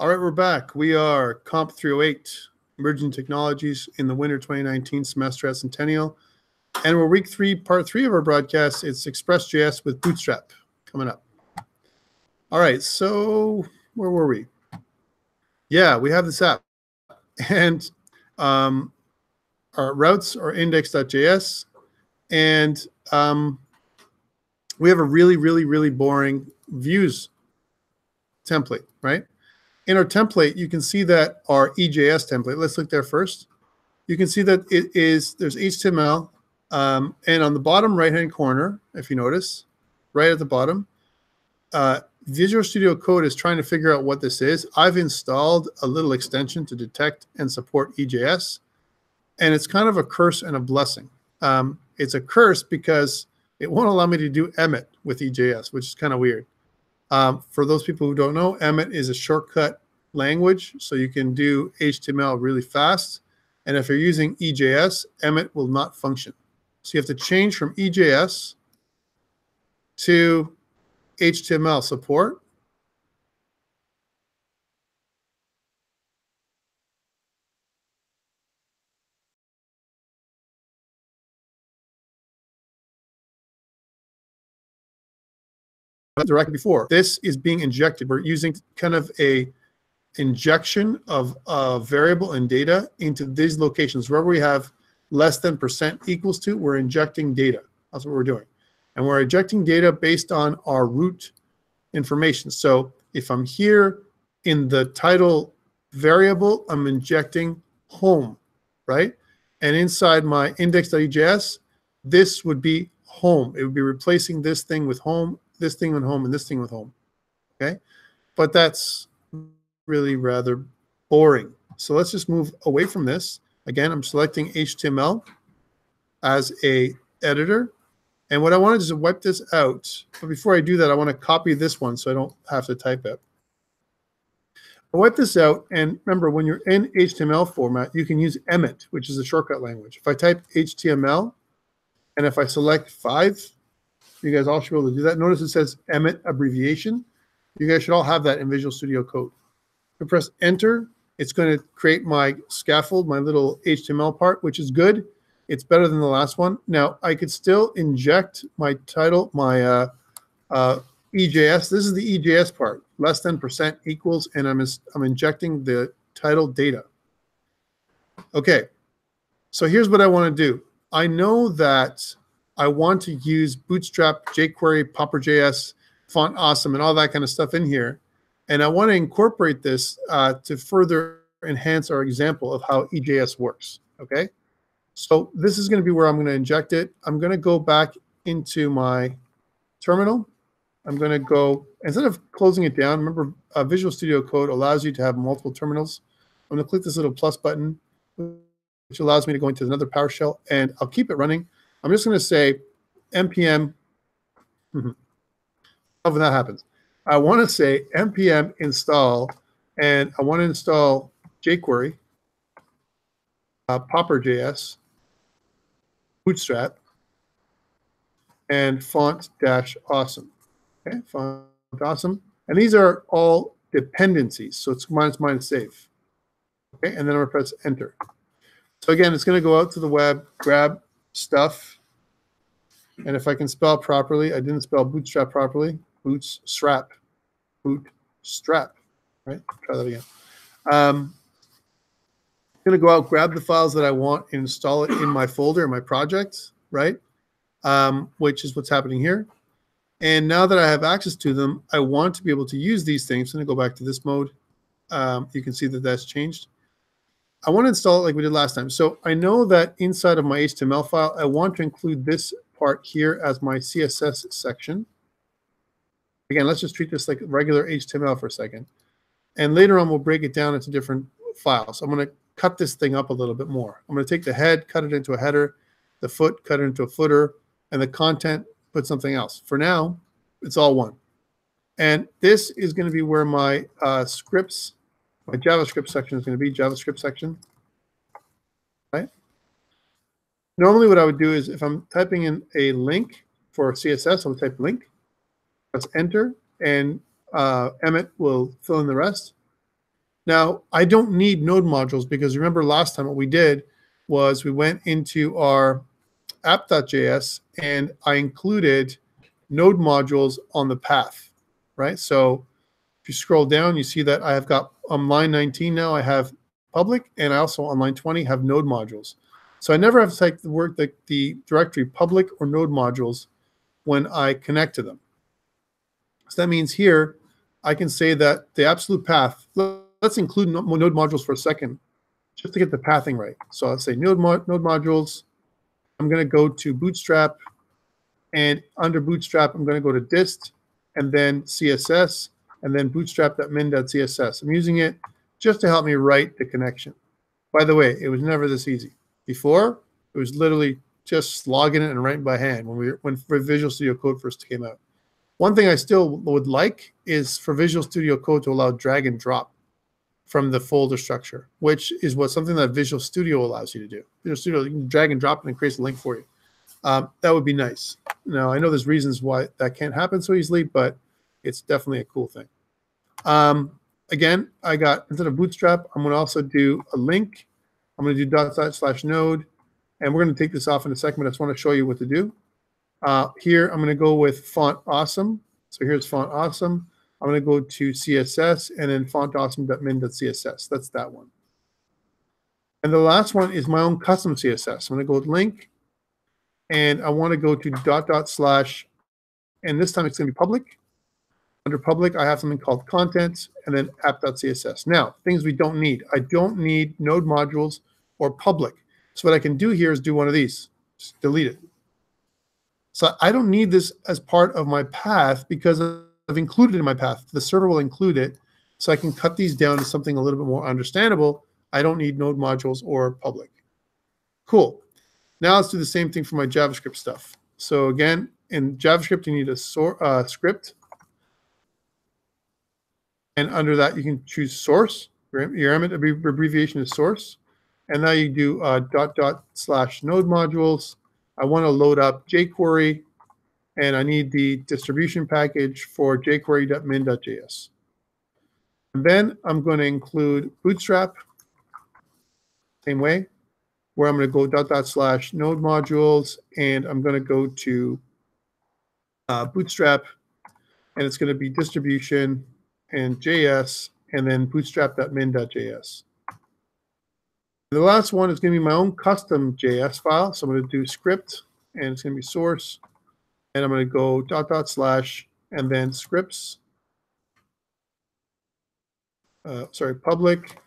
All right, we're back. We are COMP308, Emerging Technologies in the Winter 2019 Semester at Centennial. And we're week 3, part 3 of our broadcast. It's ExpressJS with Bootstrap coming up. All right, so where were we? Yeah, we have this app. And our routes are index.js. And we have a really boring views template, right? In our template, you can see that our EJS template, let's look there first. You can see that there's HTML, and on the bottom right-hand corner, if you notice, right at the bottom, Visual Studio Code is trying to figure out what this is. I've installed a little extension to detect and support EJS, and it's kind of a curse and a blessing. It's a curse because it won't allow me to do Emmet with EJS, which is kind of weird. For those people who don't know, Emmet is a shortcut language, so you can do HTML really fast. And if you're using EJS, Emmet will not function. So you have to change from EJS to HTML support. Directly before, this is being injected. We're using kind of a injection of variable and data into these locations. Wherever we have less than % equals to, we're injecting data. That's what we're doing. And we're injecting data based on our root information. So if I'm here in the title variable, I'm injecting home, right? And inside my index.js, this would be home. It would be replacing this thing with home, this thing with home, and this thing with home, okay? But that's really rather boring. So let's just move away from this. Again, I'm selecting HTML as a editor. And what I want to do is wipe this out. But before I do that, I want to copy this one so I don't have to type it. I'll wipe this out. And remember, when you're in HTML format, you can use Emmet, which is a shortcut language. If I type HTML, and if I select 5, you guys all should be able to do that. Notice it says Emmet abbreviation. You guys should all have that in Visual Studio Code. If I press Enter, it's going to create my scaffold, my little HTML part, which is good. It's better than the last one. Now, I could still inject my title, my EJS. This is the EJS part. Less than % equals, and I'm injecting the title data. Okay, so here's what I want to do. I know that I want to use Bootstrap, jQuery, Popper.js, Font Awesome, and all that kind of stuff in here. And I want to incorporate this to further enhance our example of how EJS works, okay? So this is going to be where I'm going to inject it. I'm going to go back into my terminal. I'm going to go, instead of closing it down, remember Visual Studio Code allows you to have multiple terminals. I'm going to click this little plus button, which allows me to go into another PowerShell, and I'll keep it running. I'm just going to say npm, when that happens. I want to say npm install, and I want to install jQuery, Popper.js, Bootstrap, and Font-Awesome. Okay, Font-Awesome. And these are all dependencies, so it's minus save. Okay, and then I'm going to press Enter. So again, it's going to go out to the web, grab stuff, and if I can spell properly, I didn't spell Bootstrap properly. Bootstrap, right? Try that again. I'm going to go out, grab the files that I want, and install it in my folder, in my project, right? Which is what's happening here. And now that I have access to them, I want to be able to use these things. So I'm going to go back to this mode. You can see that that's changed. I want to install it like we did last time. So I know that inside of my HTML file, I want to include this part here as my CSS section. Again, let's just treat this like regular HTML for a second. And later on, we'll break it down into different files. I'm going to cut this thing up a little bit more. I'm going to take the head, cut it into a header, the foot, cut it into a footer, and the content, put something else. For now, it's all one. And this is going to be where my scripts, my JavaScript section is going to be, JavaScript section, right? Normally what I would do is if I'm typing in a link for CSS, I'll type link, press Enter, and Emmet will fill in the rest. Now, I don't need node modules because remember last time what we did was we went into our app.js and I included node modules on the path, right? So if you scroll down, you see that I have got on line 19 now, I have public, and I also on line 20 have node modules. So I never have to type the word the directory public or node modules when I connect to them. So that means here I can say that the absolute path, let's include node modules for a second, just to get the pathing right. So I'll say node modules. I'm going to go to Bootstrap, and under Bootstrap, I'm going to go to dist, and then CSS, and then bootstrap.min.css. I'm using it just to help me write the connection. By the way, it was never this easy. Before, it was literally just slogging it and writing by hand when Visual Studio Code first came out. One thing I still would like is for Visual Studio Code to allow drag and drop from the folder structure, which is something that Visual Studio allows you to do. Visual Studio, you can drag and drop it and it creates a link for you. That would be nice. Now, I know there's reasons why that can't happen so easily, but it's definitely a cool thing. Again, I got, instead of Bootstrap, I'm going to also do a link. I'm going to do /node, and we're going to take this off in a second, but I just want to show you what to do. Here, I'm going to go with font awesome. So here's font awesome. I'm going to go to CSS and then fontawesome.min.css. That's that one. And the last one is my own custom CSS. I'm going to go with link, and I want to go to // and this time it's going to be public. Under public, I have something called content, and then app.css. Now, things we don't need. I don't need node modules or public. So what I can do here is do one of these. Just delete it. So I don't need this as part of my path because I've included it in my path. The server will include it, so I can cut these down to something a little bit more understandable. I don't need node modules or public. Cool. Now let's do the same thing for my JavaScript stuff. So again, in JavaScript, you need a script. And under that, you can choose source. Your abbreviation is source. And now you do // node modules. I want to load up jQuery, and I need the distribution package for jQuery.min.js. And then I'm going to include Bootstrap, same way, where I'm going to go // node modules, and I'm going to go to Bootstrap, and it's going to be distribution and JS, and then bootstrap.min.js. The last one is going to be my own custom JS file. So I'm going to do script, and it's going to be source, and I'm going to go // and then scripts. Public.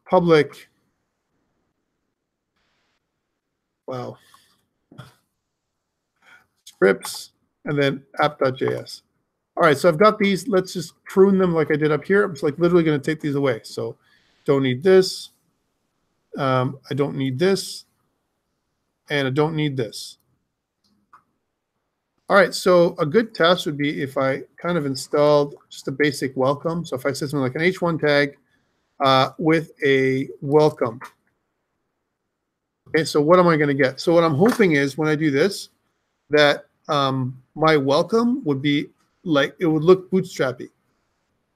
Public. Wow. Scripts, and then app.js. All right, so I've got these. Let's just prune them like I did up here. I'm just like literally going to take these away. So don't need this. I don't need this. And I don't need this. All right, so a good test would be if I kind of installed just a basic welcome. So if I said something like an h1 tag with a welcome. Okay, so what am I going to get? So what I'm hoping is when I do this, that my welcome would be like, it would look bootstrappy,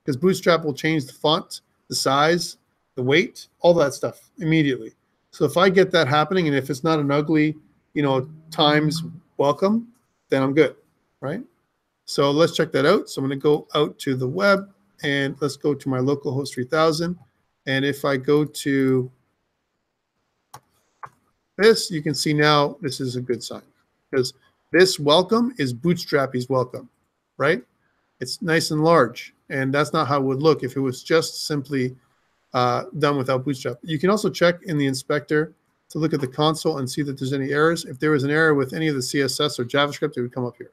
because Bootstrap will change the font, the size, the weight, all that stuff immediately. So if I get that happening, and if it's not an ugly, times welcome, then I'm good, right? So let's check that out. So I'm going to go out to the web, and let's go to my localhost 3000. And if I go to this, you can see now this is a good sign, because this welcome is Bootstrappy's welcome, right? It's nice and large, and that's not how it would look if it was just simply done without Bootstrap. You can also check in the inspector to look at the console and see that there's any errors. If there was an error with any of the CSS or JavaScript, it would come up here.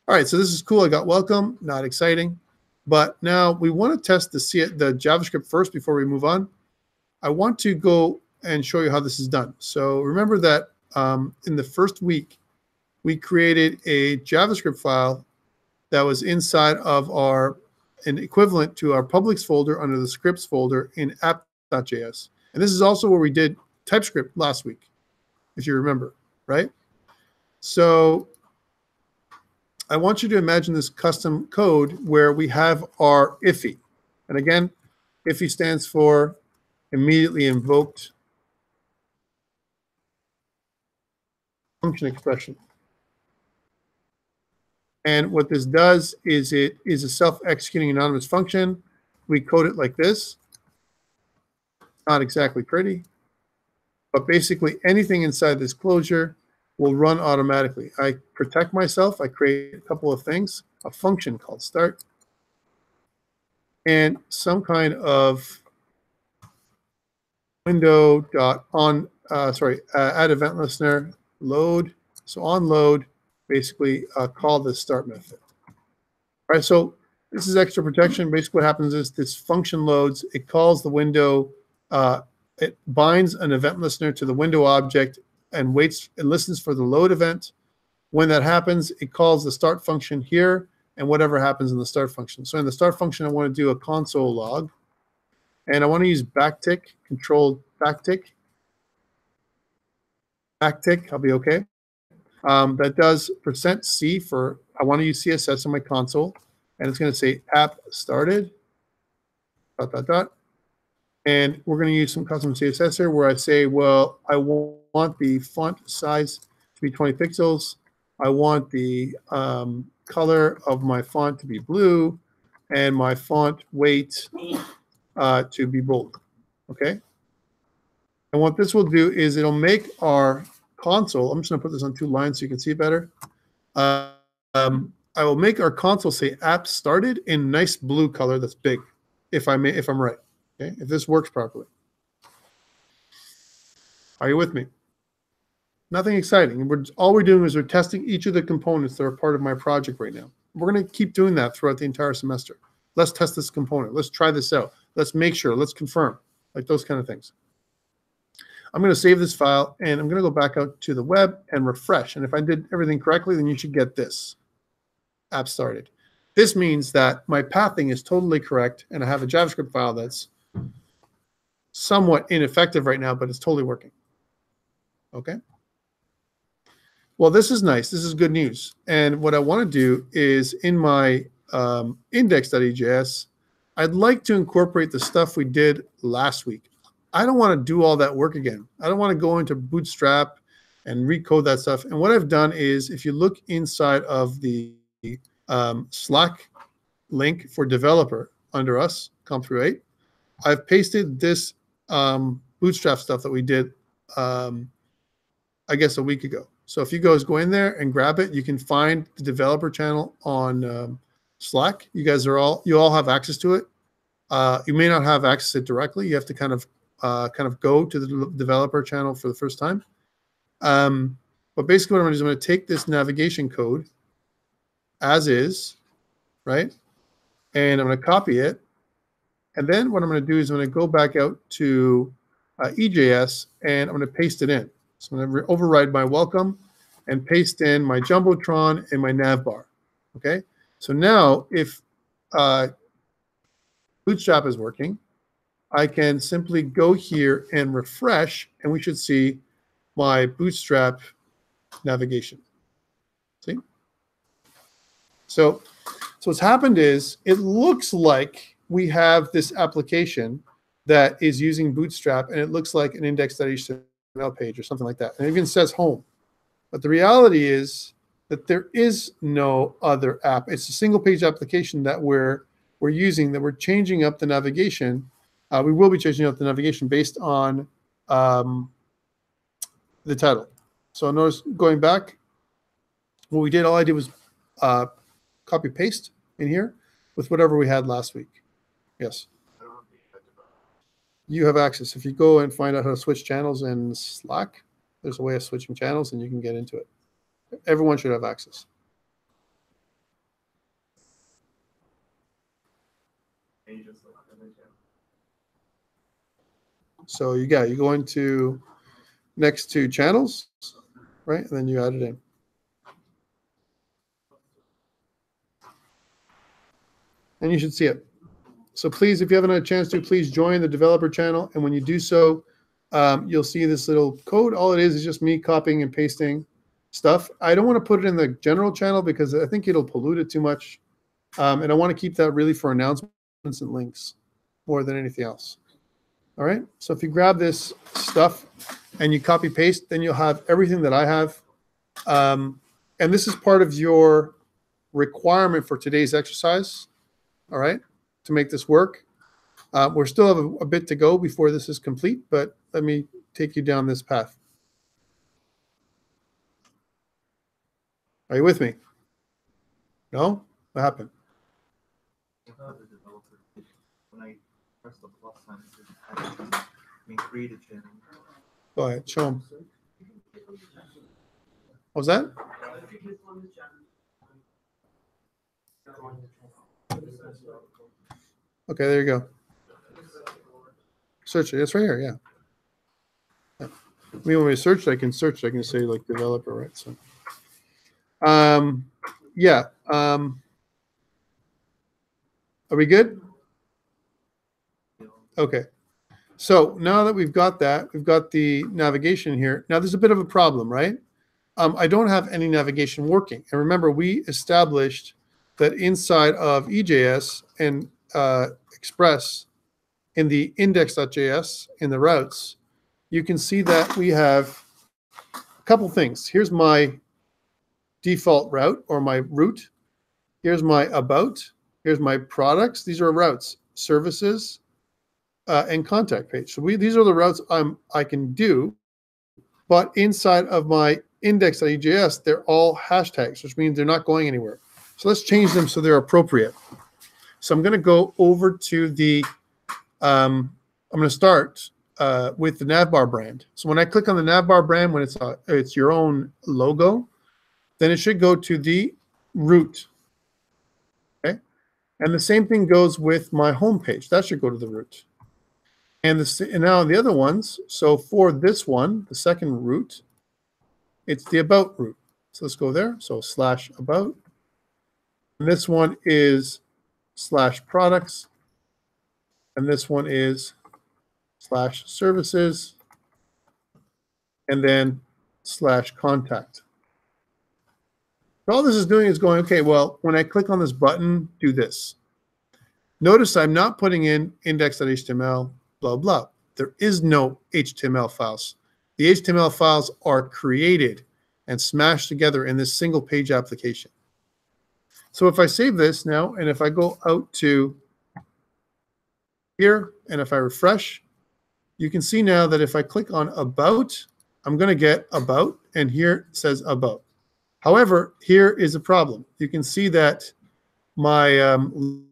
All right, so this is cool. I got welcome, not exciting. But now we want to test the JavaScript first before we move on. I want to go and show you how this is done. So remember that in the first week, we created a JavaScript file that was inside of an equivalent to our publics folder under the scripts folder in app.js. And this is also where we did TypeScript last week, if you remember, right? So I want you to imagine this custom code where we have our IFI. And again, IFI stands for immediately invoked function expression. And what this does is it is a self-executing anonymous function. We code it like this. Not exactly pretty, but basically anything inside this closure will run automatically. I protect myself. I create a couple of things, a function called start, and some kind of window.on, add event listener, load. So on load, basically call the start method. All right, so this is extra protection. Basically what happens is this function loads, it calls the window, it binds an event listener to the window object and waits and listens for the load event. When that happens, it calls the start function here and whatever happens in the start function. So in the start function, I want to do a console log, and I want to use backtick, control backtick. Backtick, I'll be okay. That does %C for, I want to use CSS in my console, and it's going to say app started, ... And we're going to use some custom CSS here where I say, well, I want the font size to be 20 pixels. I want the color of my font to be blue, and my font weight to be bold. Okay? And what this will do is it'll make our console, I'm just going to put this on 2 lines so you can see it better. I will make our console say app started in nice blue color that's big, if I'm right. Okay, if this works properly. Are you with me? Nothing exciting. All we're doing is we're testing each of the components that are part of my project right now. We're going to keep doing that throughout the entire semester. Let's test this component. Let's try this out. Let's make sure. Let's confirm. Like those kind of things. I'm going to save this file, and I'm going to go back out to the web and refresh. And if I did everything correctly, then you should get this. App started. This means that my pathing is totally correct, and I have a JavaScript file that's somewhat ineffective right now, but it's totally working. Okay. Well, this is nice. This is good news. And what I want to do is in my index.ejs, I'd like to incorporate the stuff we did last week. I don't want to do all that work again. I don't want to go into Bootstrap and recode that stuff. And what I've done is, if you look inside of the Slack link for developer under us, COMP308, I've pasted this Bootstrap stuff that we did, I guess, a week ago. So if you guys go in there and grab it, you can find the developer channel on Slack. You all have access to it. You may not have access to it directly. You have to kind of go to the developer channel for the first time. But basically what I'm going to do is I'm going to take this navigation code as is, right? And I'm going to copy it. And then what I'm going to do is I'm going to go back out to EJS, and I'm going to paste it in. So I'm going to override my welcome and paste in my Jumbotron and my navbar. Okay? So now if Bootstrap is working, I can simply go here and refresh, and we should see my Bootstrap navigation. See? So what's happened is it looks like we have this application that is using Bootstrap, and it looks like an index.html page or something like that. And it even says home. But the reality is that there is no other app. It's a single page application that we're using, that we're changing up the navigation. We will be changing up the navigation based on the title. So notice going back, what we did, all I did was copy paste in here with whatever we had last week. Yes. You have access. If you go and find out how to switch channels in Slack, there's a way of switching channels and you can get into it. Everyone should have access. So you go into next to channels, right? And then you add it in. And you should see it. So please, if you haven't had a chance to, please join the developer channel. And when you do so, you'll see this little code. All it is just me copying and pasting stuff. I don't want to put it in the general channel because I think it'll pollute it too much. And I want to keep that really for announcements and links more than anything else. All right. So if you grab this stuff and you copy paste, then you'll have everything that I have. And this is part of your requirement for today's exercise. All right. To make this work. We still have a bit to go before this is complete, but let me take you down this path. Are you with me? No? What happened? When I press the plus sign, it says create a channel. Go ahead, show them. What was that? Okay, there you go. Search it. It's right here, yeah. I mean, when we search it, I can search it. I can say like developer, right? So, yeah. Are we good? Okay. So now that we've got that, we've got the navigation here. Now there's a bit of a problem, right? I don't have any navigation working. And remember, we established that inside of EJS and Express in the index.js in the routes, you can see that we have a couple things. Here's my default route or my route. Here's my about. Here's my products. These are routes, services, and contact page. So these are the routes I can do, but inside of my index.js, they're all hashtags, which means they're not going anywhere. So let's change them so they're appropriate. So I'm going to go over to the, I'm going to start with the navbar brand. So when I click on the navbar brand, when it's your own logo, then it should go to the root. Okay, and the same thing goes with my home page. That should go to the root. And now the other ones. So for this one, the second root, it's the about root. So let's go there. So /about. And this one is /products. And this one is /services. And then /contact. So all this is doing is going, okay, well, when I click on this button, do this. Notice I'm not putting in index.html, blah, blah. There is no HTML files. The HTML files are created and smashed together in this single page application. So if I save this now, and if I go out to here, and if I refresh, you can see now that if I click on about, I'm going to get about, and here it says about. However, here is a problem. You can see that my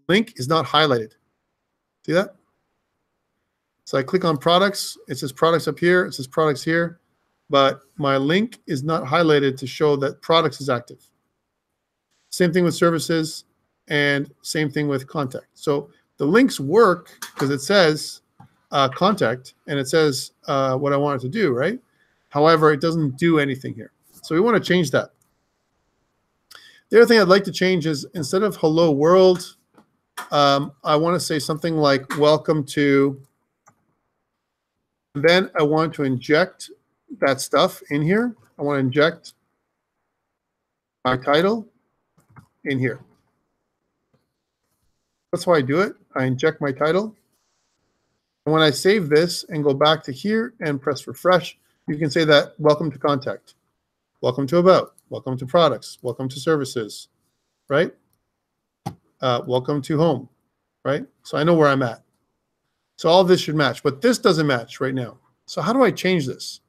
link is not highlighted. See that? So I click on products. It says products up here. It says products here. But my link is not highlighted to show that products is active. Same thing with services and same thing with contact. So the links work because it says contact and it says what I want it to do, right? However, it doesn't do anything here. So we want to change that. The other thing I'd like to change is instead of hello world, I want to say something like welcome to. And then I want to inject that stuff in here. I want to inject my title in here. That's how I do it. I inject my title. And when I save this and go back to here and press refresh, you can say that welcome to contact, welcome to about, welcome to products, welcome to services, right? Welcome to home, right? So I know where I'm at. So all this should match, but this doesn't match right now. So how do I change this?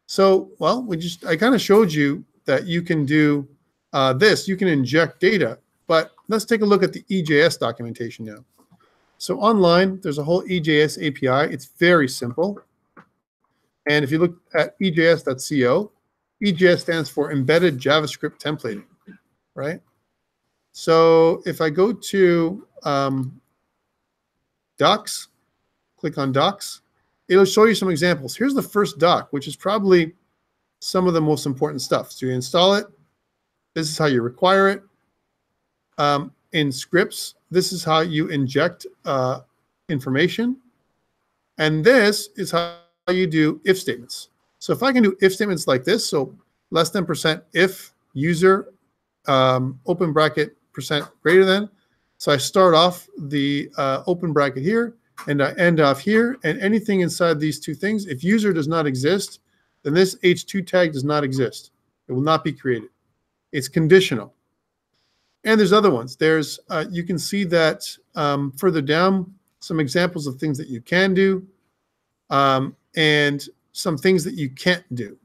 So, well, I kind of showed you that you can do this. You can inject data, but let's take a look at the EJS documentation now. So online, there's a whole EJS API. It's very simple. And if you look at ejs.co, EJS stands for Embedded JavaScript Templating, right? So if I go to docs, click on docs, it'll show you some examples. Here's the first doc, which is probably some of the most important stuff. So you install it. This is how you require it. In scripts, this is how you inject information. And this is how you do if statements. So if I can do if statements like this, so less than % if user open bracket % greater than. So I start off the open bracket here, and I end off here, and anything inside these two things, if user does not exist, then this h2 tag does not exist. It will not be created. It's conditional. And there's other ones. There's you can see that further down, some examples of things that you can do, and some things that you can't do.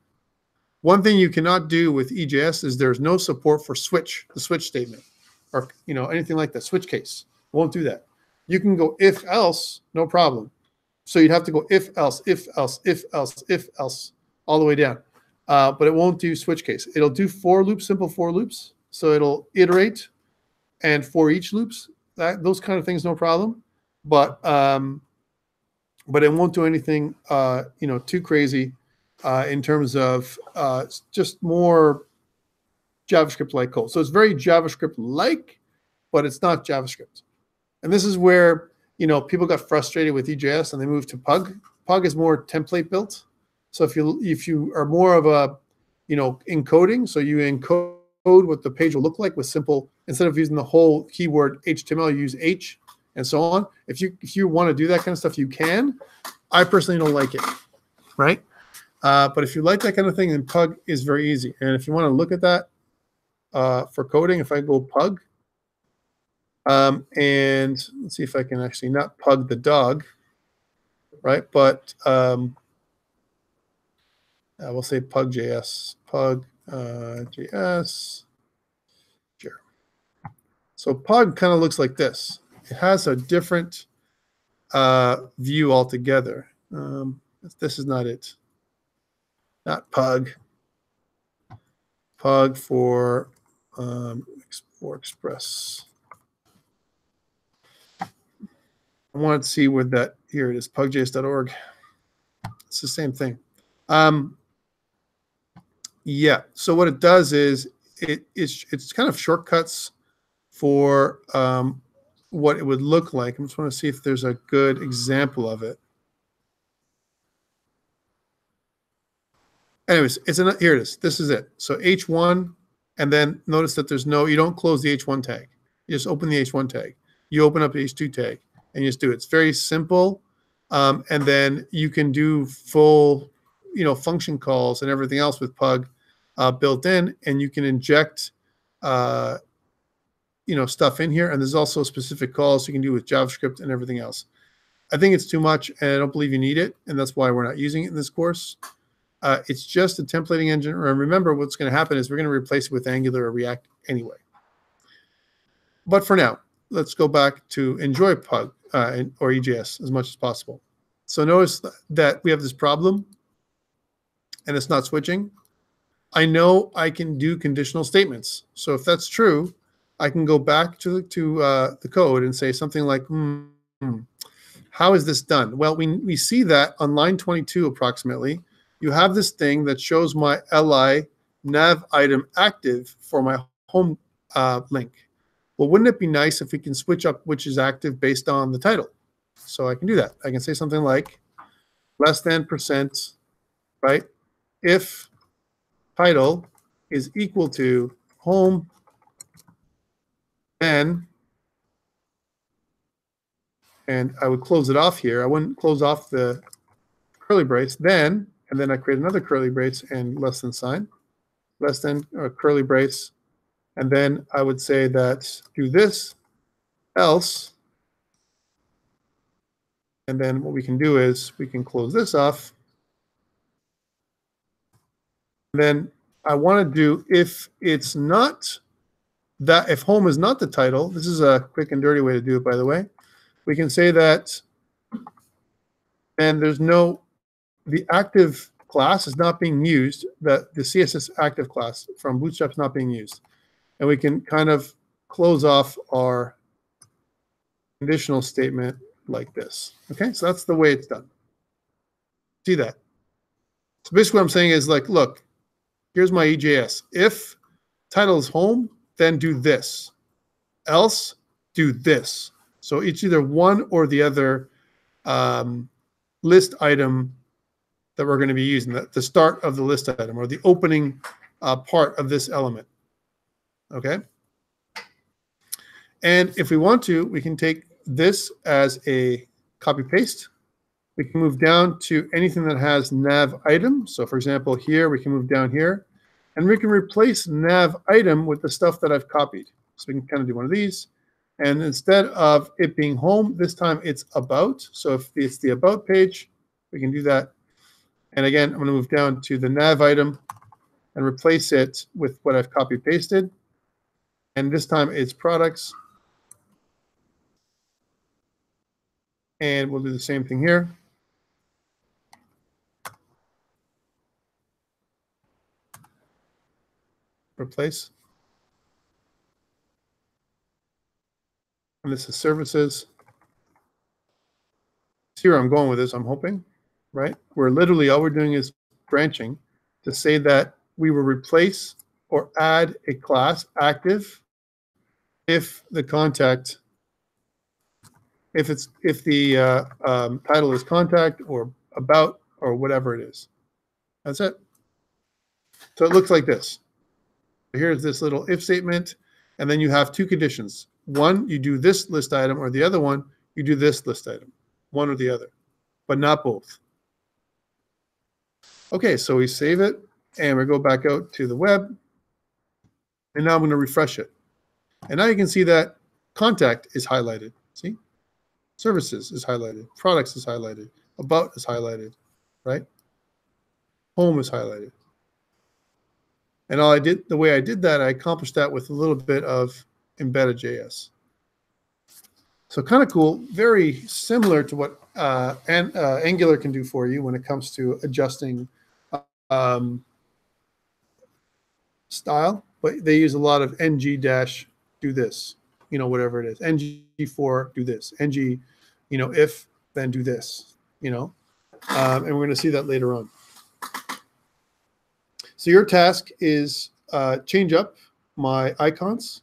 One thing you cannot do with EJS is there's no support for switch, the switch statement, or anything like that, switch case. Won't do that. You can go if else, no problem. So you'd have to go if else, if else, if else, if else, all the way down. But it won't do switch case. It'll do for loops, simple for loops. So it'll iterate and for each loops. Those kind of things, no problem. But it won't do anything too crazy in terms of just more JavaScript-like code. So it's very JavaScript-like, but it's not JavaScript. And this is where people got frustrated with EJS and they moved to Pug. Pug is more template built. So if you are more of a encoding, so you encode what the page will look like with simple, instead of using the whole keyword HTML, you use H and so on. If you want to do that kind of stuff, you can. I personally don't like it, right? But if you like that kind of thing, then Pug is very easy. And if you want to look at that for coding, if I go Pug, and let's see if I can actually not Pug the dog, right? But we'll say Pug.js, Pug.js. Sure. So Pug kind of looks like this. It has a different view altogether. This is not it. Not Pug. Pug for Express. I want to see where that, here it is, pugjs.org. It's the same thing. Yeah, so what it does is it's kind of shortcuts for what it would look like. I just want to see if there's a good example of it. Anyways, here it is. This is it. So H1, and then notice that you don't close the H1 tag. You just open the H1 tag. You open up the H2 tag, and you just do it. It's very simple, and then you can do full, function calls and everything else with Pug built in, and you can inject, stuff in here. And there's also specific calls you can do with JavaScript and everything else. I think it's too much, and I don't believe you need it, and that's why we're not using it in this course. It's just a templating engine. And remember, what's going to happen is we're going to replace it with Angular or React anyway. But for now, let's go back to enjoy Pug or EJS as much as possible. So notice that we have this problem, and it's not switching. I know I can do conditional statements. So if that's true, I can go back to the code and say something like, how is this done? Well, we see that on line 22 approximately, you have this thing that shows my li nav item active for my home link. Well, wouldn't it be nice if we can switch up which is active based on the title? So I can do that. I can say something like less than %, right? If title is equal to home, then, and I would close it off here. I wouldn't close off the curly brace, then, and then I create another curly brace and less than sign, less than curly brace. And then I would say that do this, else. And then what we can do is we can close this off. And then I want to do, if it's not that, if home is not the title, this is a quick and dirty way to do it, by the way. We can say that, and there's no, the active class is not being used, that the CSS active class from Bootstrap is not being used. And we can kind of close off our conditional statement like this. Okay, so that's the way it's done. See that? So basically what I'm saying is like, look, here's my EJS. If title is home, then do this. Else, do this. So it's either one or the other list item that we're going to be using, the start of the list item or the opening part of this element. Okay. And if we want to, we can take this as a copy paste. We can move down to anything that has nav item. So for example, here we can move down here, and we can replace nav item with the stuff that I've copied. So we can kind of do one of these. And instead of it being home, this time it's about. So if it's the about page, we can do that. And again, I'm going to move down to the nav item and replace it with what I've copy pasted. And this time it's products. And we'll do the same thing here. Replace. And this is services. See where I'm going with this, I'm hoping, right? Where literally all we're doing is branching to say that we will replace or add a class active if the contact, if the title is contact or about or whatever it is. That's it. So it looks like this. Here's this little if statement, and then you have two conditions. One, you do this list item, or the other one, you do this list item, one or the other, but not both. Okay, so we save it, and we go back out to the web, and now I'm going to refresh it. And now you can see that contact is highlighted. See? Services is highlighted. Products is highlighted. About is highlighted, right? Home is highlighted. And all I did, the way I did that, I accomplished that with a little bit of embedded JS. So kind of cool, very similar to what Angular can do for you when it comes to adjusting style, but they use a lot of ng dash do this, you know, whatever it is, ng4 do this, ng, you know, if then do this, you know, and we're going to see that later on. So your task is change up my icons.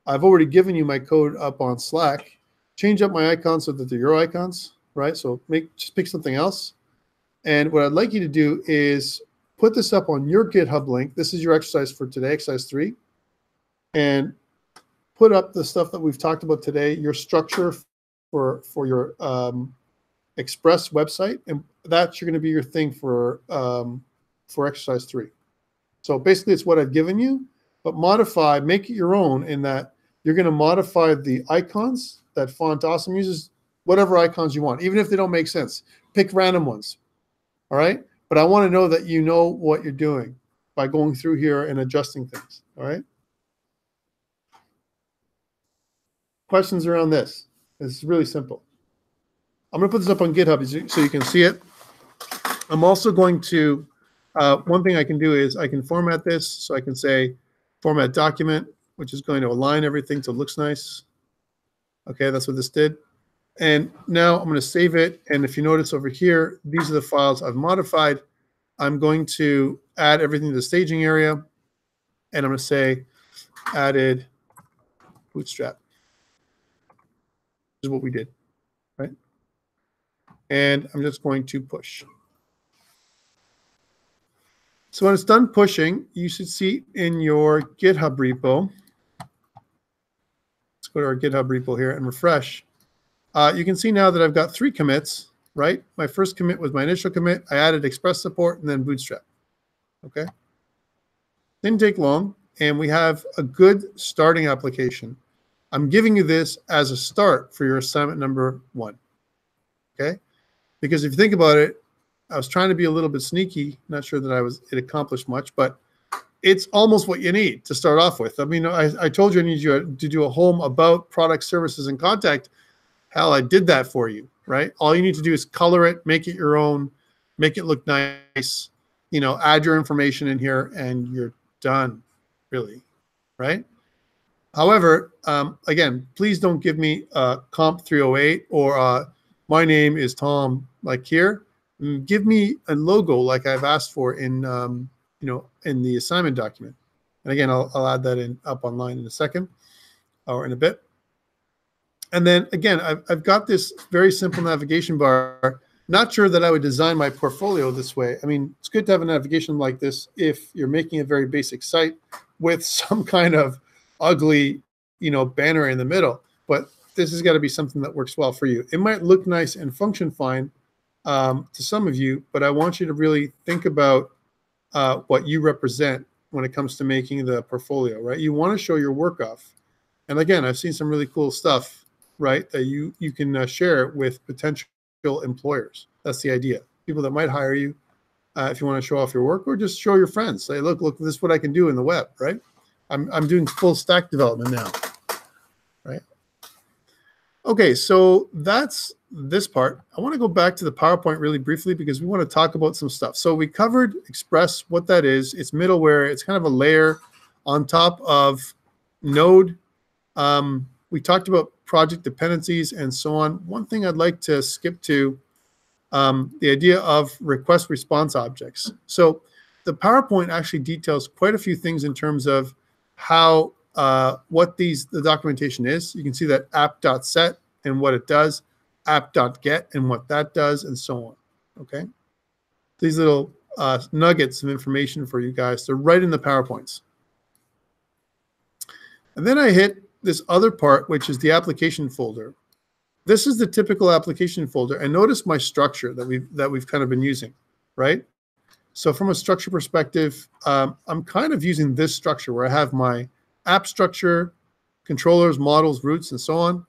I've already given you my code up on Slack. Change up my icons so that they're your icons, right? So just pick something else. And what I'd like you to do is put this up on your GitHub link. This is your exercise for today, exercise 3. And put up the stuff that we've talked about today, your structure for your Express website. And that's going to be your thing for exercise 3. So basically it's what I've given you, but modify, make it your own in that you're going to modify the icons that Font Awesome uses, whatever icons you want, even if they don't make sense. Pick random ones, all right? But I want to know that you know what you're doing by going through here and adjusting things, all right? Questions around this? It's really simple. I'm going to put this up on GitHub so you can see it. I'm also going to, one thing I can do is I can format this. So I can say format document, which is going to align everything so it looks nice. Okay, that's what this did. And now I'm going to save it. And if you notice over here, these are the files I've modified. I'm going to add everything to the staging area. And I'm going to say added Bootstrap. This is what we did, right? And I'm just going to push. So when it's done pushing, you should see in your GitHub repo. Let's go to our GitHub repo here and refresh. You can see now that I've got 3 commits, right? My first commit was my initial commit. I added Express support and then Bootstrap. Okay. Didn't take long, and we have a good starting application. I'm giving you this as a start for your assignment number 1. Okay? Because if you think about it, I was trying to be a little bit sneaky. Not sure that it accomplished much, but it's almost what you need to start off with. I mean, I told you I need you to do a home about product, services, and contact. Hell, I did that for you, right? All you need to do is color it, make it your own, make it look nice, you know, add your information in here, and you're done, really, right? However, again, please don't give me COMP308 or my name is Tom, like here. Give me a logo like I've asked for in, you know, in the assignment document. And again, I'll add that up online in a second or in a bit. And then again, I've got this very simple navigation bar Not sure that I would design my portfolio this way. I mean, it's good to have a navigation like this if you're making a very basic site with some kind of ugly, banner in the middle. But this has got to be something that works well for you. It might look nice and function fine to some of you, but I want you to really think about what you represent when it comes to making the portfolio, right? You want to show your work off. And again, I've seen some really cool stuff, right, that you can share with potential employers. That's the idea. People that might hire you if you want to show off your work, or just show your friends. Say, look, this is what I can do in the web, right? I'm doing full stack development now, right? Okay, so that's this part. I want to go back to the PowerPoint really briefly because we want to talk about some stuff. So we covered Express, what that is. It's middleware. It's kind of a layer on top of Node. We talked about project dependencies and so on. One thing I'd like to skip to, the idea of request response objects. So the PowerPoint actually details quite a few things in terms of how what the documentation is. You can see that app.set and what it does, app.get and what that does, and so on. Okay, these little nuggets of information for you guys. They're right in the PowerPoints. And then I hit this other part, which is the application folder. This is the typical application folder, and notice my structure that we've kind of been using, right? So from a structure perspective, I'm kind of using this structure where I have my app structure, controllers, models, roots, and so on.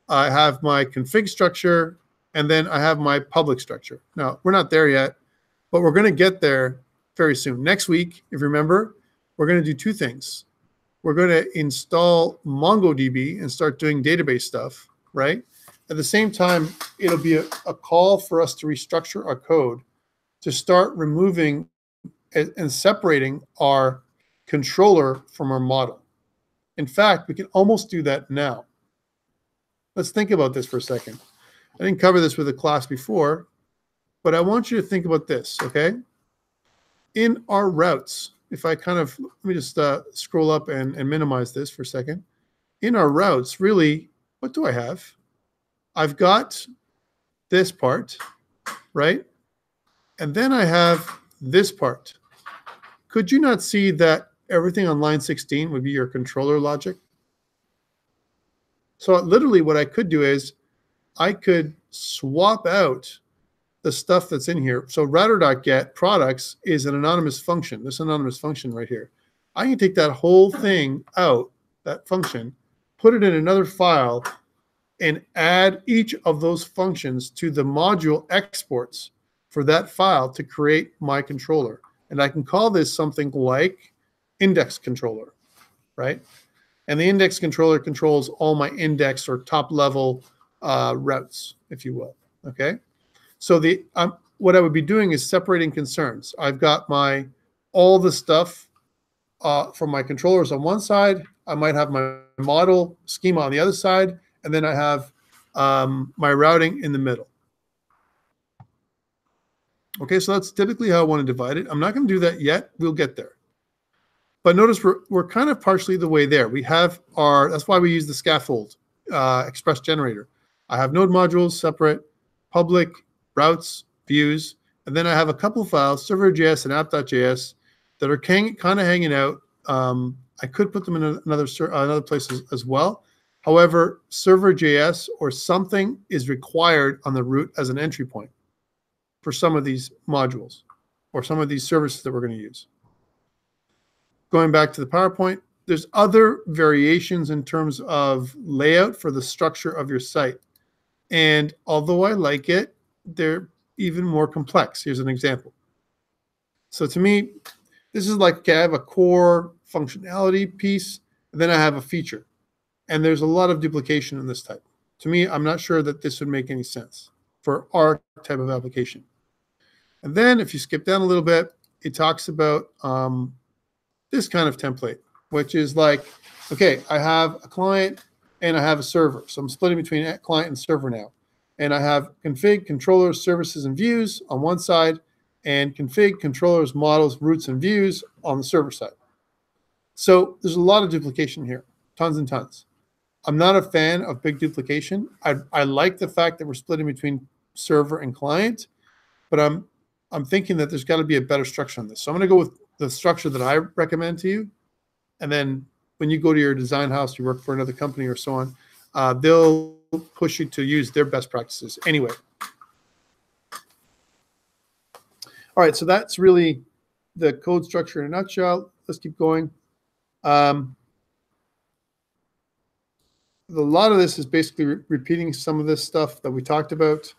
I have my config structure, and then I have my public structure. Now, we're not there yet, but we're going to get there very soon. Next week, if you remember, we're going to do two things. We're going to install MongoDB and start doing database stuff, right? At the same time, it'll be a call for us to restructure our code to start removing and separating our controller from our model. In fact, we can almost do that now. Let's think about this for a second. I didn't cover this with a class before, but I want you to think about this, okay? In our routes, if I kind of, let me just scroll up and minimize this for a second. In our routes, really, what do I have? I've got this part, right? And then I have this part. Could you not see that everything on line 16 would be your controller logic? So literally what I could do is I could swap out the stuff that's in here. So router.get products is an anonymous function, this anonymous function right here. I can take that whole thing out, that function, put it in another file, and add each of those functions to the module exports for that file to create my controller. And I can call this something like index controller, right? And the index controller controls all my index or top level routes, if you will, okay? So what I would be doing is separating concerns. I've got all the stuff from my controllers on one side. I might have my model schema on the other side, and then I have my routing in the middle. Okay, so that's typically how I want to divide it. I'm not going to do that yet. We'll get there. But notice we're kind of partially the way there. We have that's why we use the scaffold express generator. I have node modules separate, public, routes, views, and then I have a couple of files, server.js and app.js, that are kind of hanging out. I could put them in another place as well. However, server.js or something is required on the root as an entry point for some of these modules or some of these services that we're going to use. Going back to the PowerPoint, there's other variations in terms of layout for the structure of your site. And although I like it, they're even more complex. Here's an example. So to me, this is like, okay, I have a core functionality piece, and then I have a feature. And there's a lot of duplication in this type. To me, I'm not sure that this would make any sense for our type of application. And then if you skip down a little bit, it talks about this kind of template, which is like, okay, I have a client and I have a server. So I'm splitting between client and server now. And I have config, controllers, services, and views on one side, and config, controllers, models, roots, and views on the server side. So there's a lot of duplication here, tons and tons. I'm not a fan of big duplication. I like the fact that we're splitting between server and client, but I'm thinking that there's got to be a better structure on this. So I'm going to go with the structure that I recommend to you. And then when you go to your design house, you work for another company or so on, they'll push you to use their best practices anyway. All right, so that's really the code structure in a nutshell. Let's keep going. A lot of this is basically repeating some of this stuff that we talked about.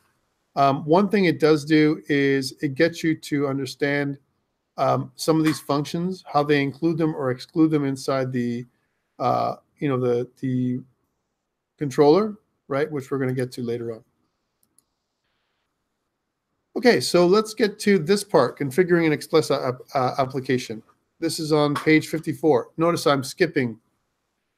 One thing it does do is it gets you to understand some of these functions, how they include them or exclude them inside the, the controller, right? Which we're going to get to later on. Okay, so let's get to this part, configuring an Express application. This is on page 54. Notice I'm skipping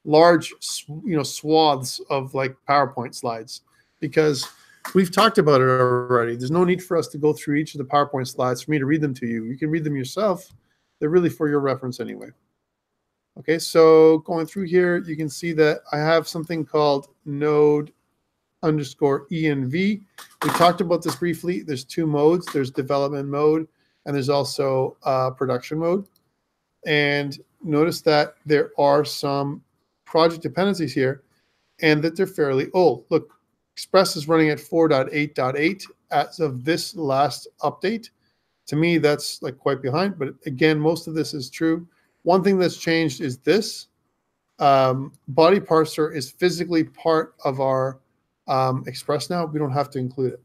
large, swaths of like PowerPoint slides because we've talked about it already. There's no need for us to go through each of the PowerPoint slides for me to read them to you. You can read them yourself. They're really for your reference anyway. Okay, so going through here, you can see that I have something called node_env. We talked about this briefly. There's two modes. There's development mode, and there's also production mode. And notice that there are some project dependencies here, and that they're fairly old. Look, Express is running at 4.8.8 as of this last update. To me, that's like quite behind, but again, most of this is true. One thing that's changed is this. Body parser is physically part of our Express now. We don't have to include it.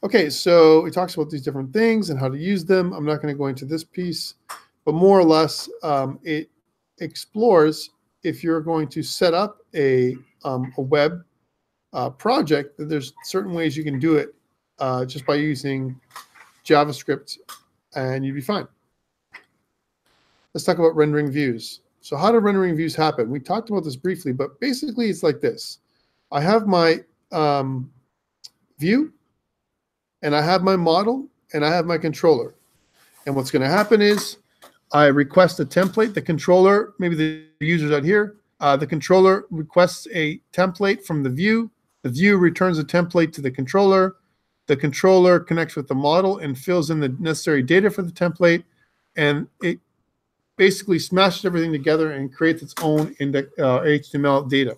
Okay, so it talks about these different things and how to use them. I'm not going to go into this piece, but more or less, it explores if you're going to set up a web project, that there's certain ways you can do it just by using JavaScript, and you'd be fine. Let's talk about rendering views. So how do rendering views happen? We talked about this briefly, but basically it's like this. I have my view, and I have my model, and I have my controller. And what's going to happen is I request a template. The controller, maybe the user's out here. The controller requests a template from the view. The view returns a template to the controller. The controller connects with the model and fills in the necessary data for the template. And it basically smashes everything together and creates its own HTML data.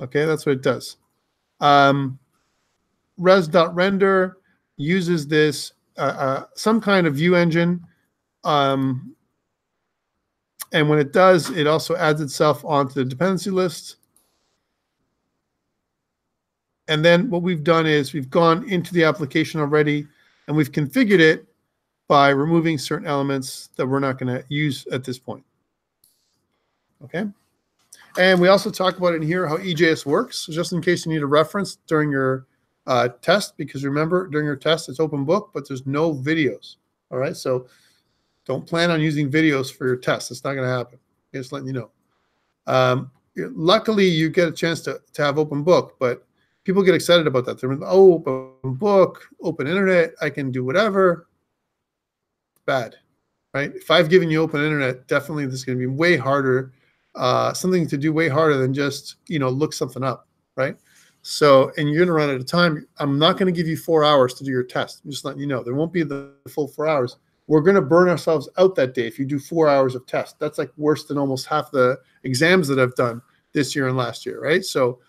Okay, that's what it does. Res.render uses this some kind of view engine. And when it does, it also adds itself onto the dependency list. And then what we've done is we've gone into the application already, and we've configured it by removing certain elements that we're not going to use at this point. Okay. And we also talk about in here how EJS works, so just in case you need a reference during your test, because remember, during your test, it's open book, but there's no videos. All right. So don't plan on using videos for your test. It's not going to happen. Just letting you know. Luckily, you get a chance to have open book, but people get excited about that. They're, oh, open book, open internet, I can do whatever. Bad, right? If I've given you open internet, definitely this is going to be way harder, something to do way harder than just, look something up, right? So, and you're going to run out of time. I'm not going to give you 4 hours to do your test. I'm just letting you know. There won't be the full 4 hours. We're going to burn ourselves out that day if you do 4 hours of test. That's like worse than almost half the exams that I've done this year and last year, right? So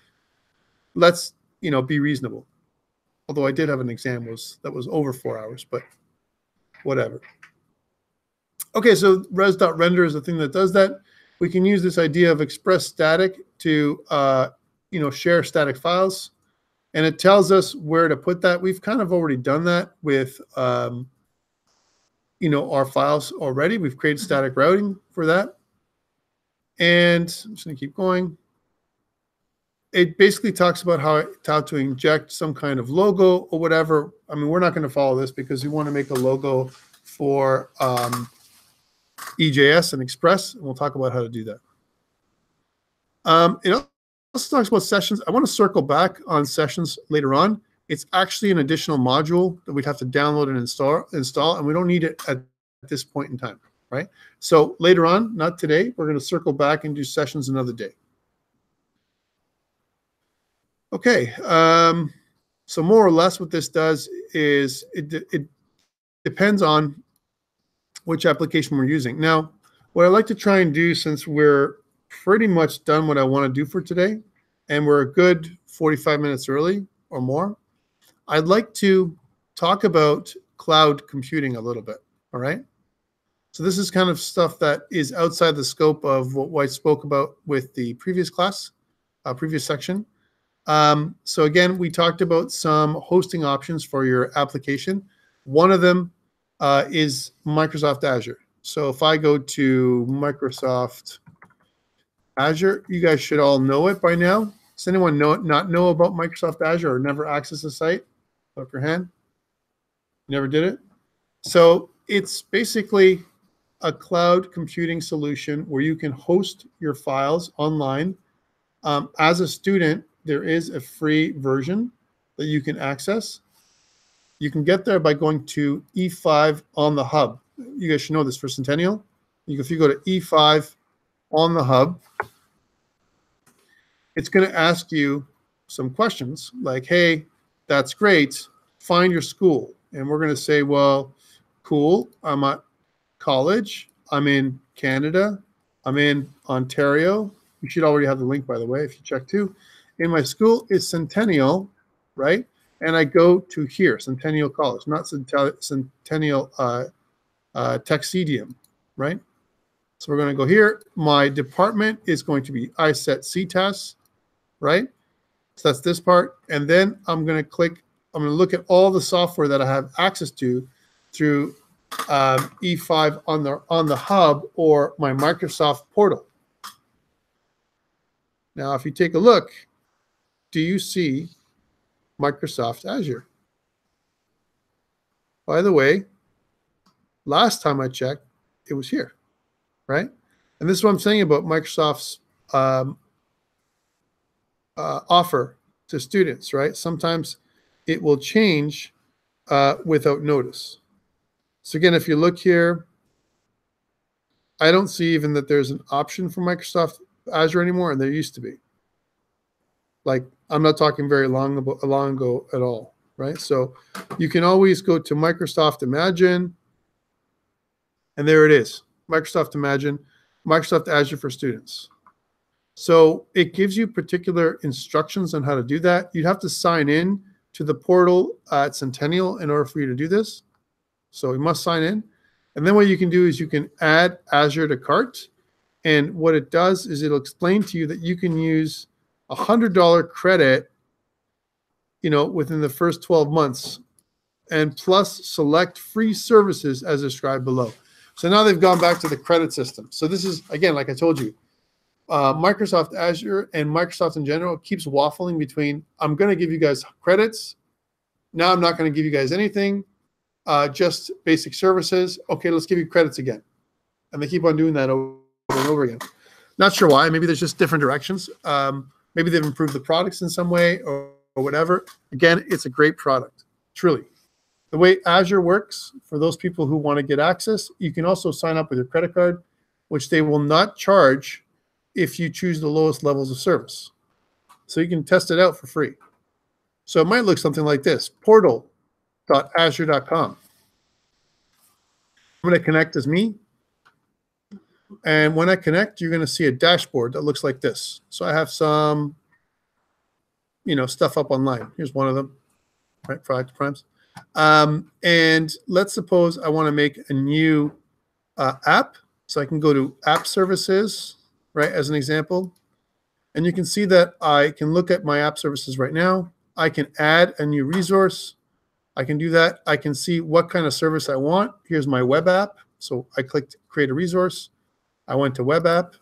let's, be reasonable. Although I did have an exam that was over 4 hours, but whatever. Okay, so res.render is the thing that does that. We can use this idea of express static to, share static files, and it tells us where to put that. We've kind of already done that with, our files already. We've created static routing for that. And I'm just going to keep going. It basically talks about how to inject some kind of logo or whatever. I mean, we're not going to follow this because we want to make a logo for EJS and Express, and we'll talk about how to do that. It also talks about sessions. I want to circle back on sessions later on. It's actually an additional module that we'd have to download and install, and we don't need it at this point in time, right? So later on, not today, we're going to circle back and do sessions another day. Okay, So more or less what this does is it depends on which application we're using. Now, what I'd like to try and do, since we're pretty much done what I want to do for today, and we're a good 45 minutes early or more, I'd like to talk about cloud computing a little bit, all right? So this is kind of stuff that is outside the scope of what I spoke about with the previous class, previous section. So again, we talked about some hosting options for your application. One of them is Microsoft Azure. So if I go to Microsoft Azure, you guys should all know it by now. Does anyone not know about Microsoft Azure or never access the site? Put up your hand. Never did it? So it's basically a cloud computing solution where you can host your files online. As a student, there is a free version that you can access. You can get there by going to E5 on the hub. You guys should know this for Centennial. If you go to E5 on the hub, it's going to ask you some questions like, hey, that's great. Find your school. And we're going to say, well, cool. I'm at college. I'm in Canada. I'm in Ontario. You should already have the link, by the way, if you check too. In my school is Centennial, right? And I go to here, Centennial College, not Centennial Texedium, right? So we're going to go here. My department is going to be ISET CTAS, right? So that's this part. And then I'm going to click, I'm going to look at all the software that I have access to through E5 on the hub or my Microsoft portal. Now, if you take a look, do you see Microsoft Azure? By the way, last time I checked, it was here, right? And this is what I'm saying about Microsoft's offer to students, right? Sometimes it will change without notice. So again, if you look here, I don't see even that there's an option for Microsoft Azure anymore, and there used to be. Like, I'm not talking very long ago at all, right? So you can always go to Microsoft Imagine, and there it is, Microsoft Imagine, Microsoft Azure for Students. So it gives you particular instructions on how to do that. You'd have to sign in to the portal at Centennial in order for you to do this. So you must sign in. And then what you can do is you can add Azure to cart. And what it does is it'll explain to you that you can use $100 credit, within the first 12 months, and plus select free services as described below. So now they've gone back to the credit system. So this is, again, like I told you, Microsoft Azure and Microsoft in general keeps waffling between, I'm going to give you guys credits. Now I'm not going to give you guys anything, just basic services. Okay, let's give you credits again. And they keep on doing that over and over again. Not sure why. Maybe there's just different directions. Maybe they've improved the products in some way or whatever. Again, it's a great product, truly. The way Azure works, for those people who want to get access, you can also sign up with your credit card, which they will not charge if you choose the lowest levels of service. So you can test it out for free. So it might look something like this, portal.azure.com. I'm going to connect as me. And when I connect, you're going to see a dashboard that looks like this. So I have some, stuff up online. Here's one of them, right, for Active Primes. And let's suppose I want to make a new app. So I can go to App Services, right, as an example. And you can see that I can look at my app services right now. I can add a new resource. I can do that. I can see what kind of service I want. Here's my web app. So I clicked Create a Resource. I went to Web App.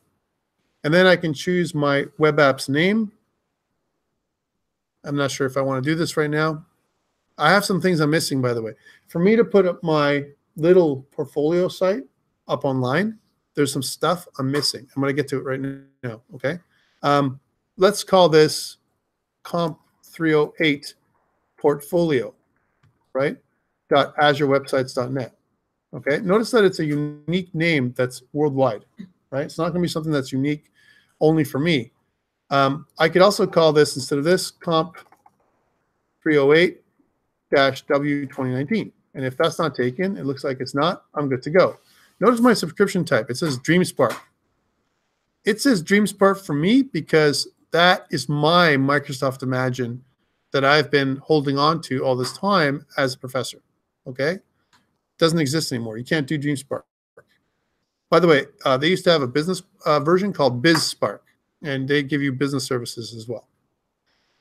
And then I can choose my web app's name. I'm not sure if I want to do this right now. I have some things I'm missing, by the way. For me to put up my little portfolio site up online, there's some stuff I'm missing. I'm going to get to it right now, okay? Let's call this COMP308 portfolio, right? .azurewebsites.net, okay? Notice that it's a unique name that's worldwide, right? It's not going to be something that's unique only for me. I could also call this, instead of this, COMP COMP308-W2019. And if that's not taken, it looks like it's not, I'm good to go. Notice my subscription type. It says DreamSpark. It says DreamSpark for me because that is my Microsoft Imagine that I've been holding on to all this time as a professor. Okay? Doesn't exist anymore. You can't do DreamSpark. By the way, they used to have a business version called BizSpark, and they give you business services as well.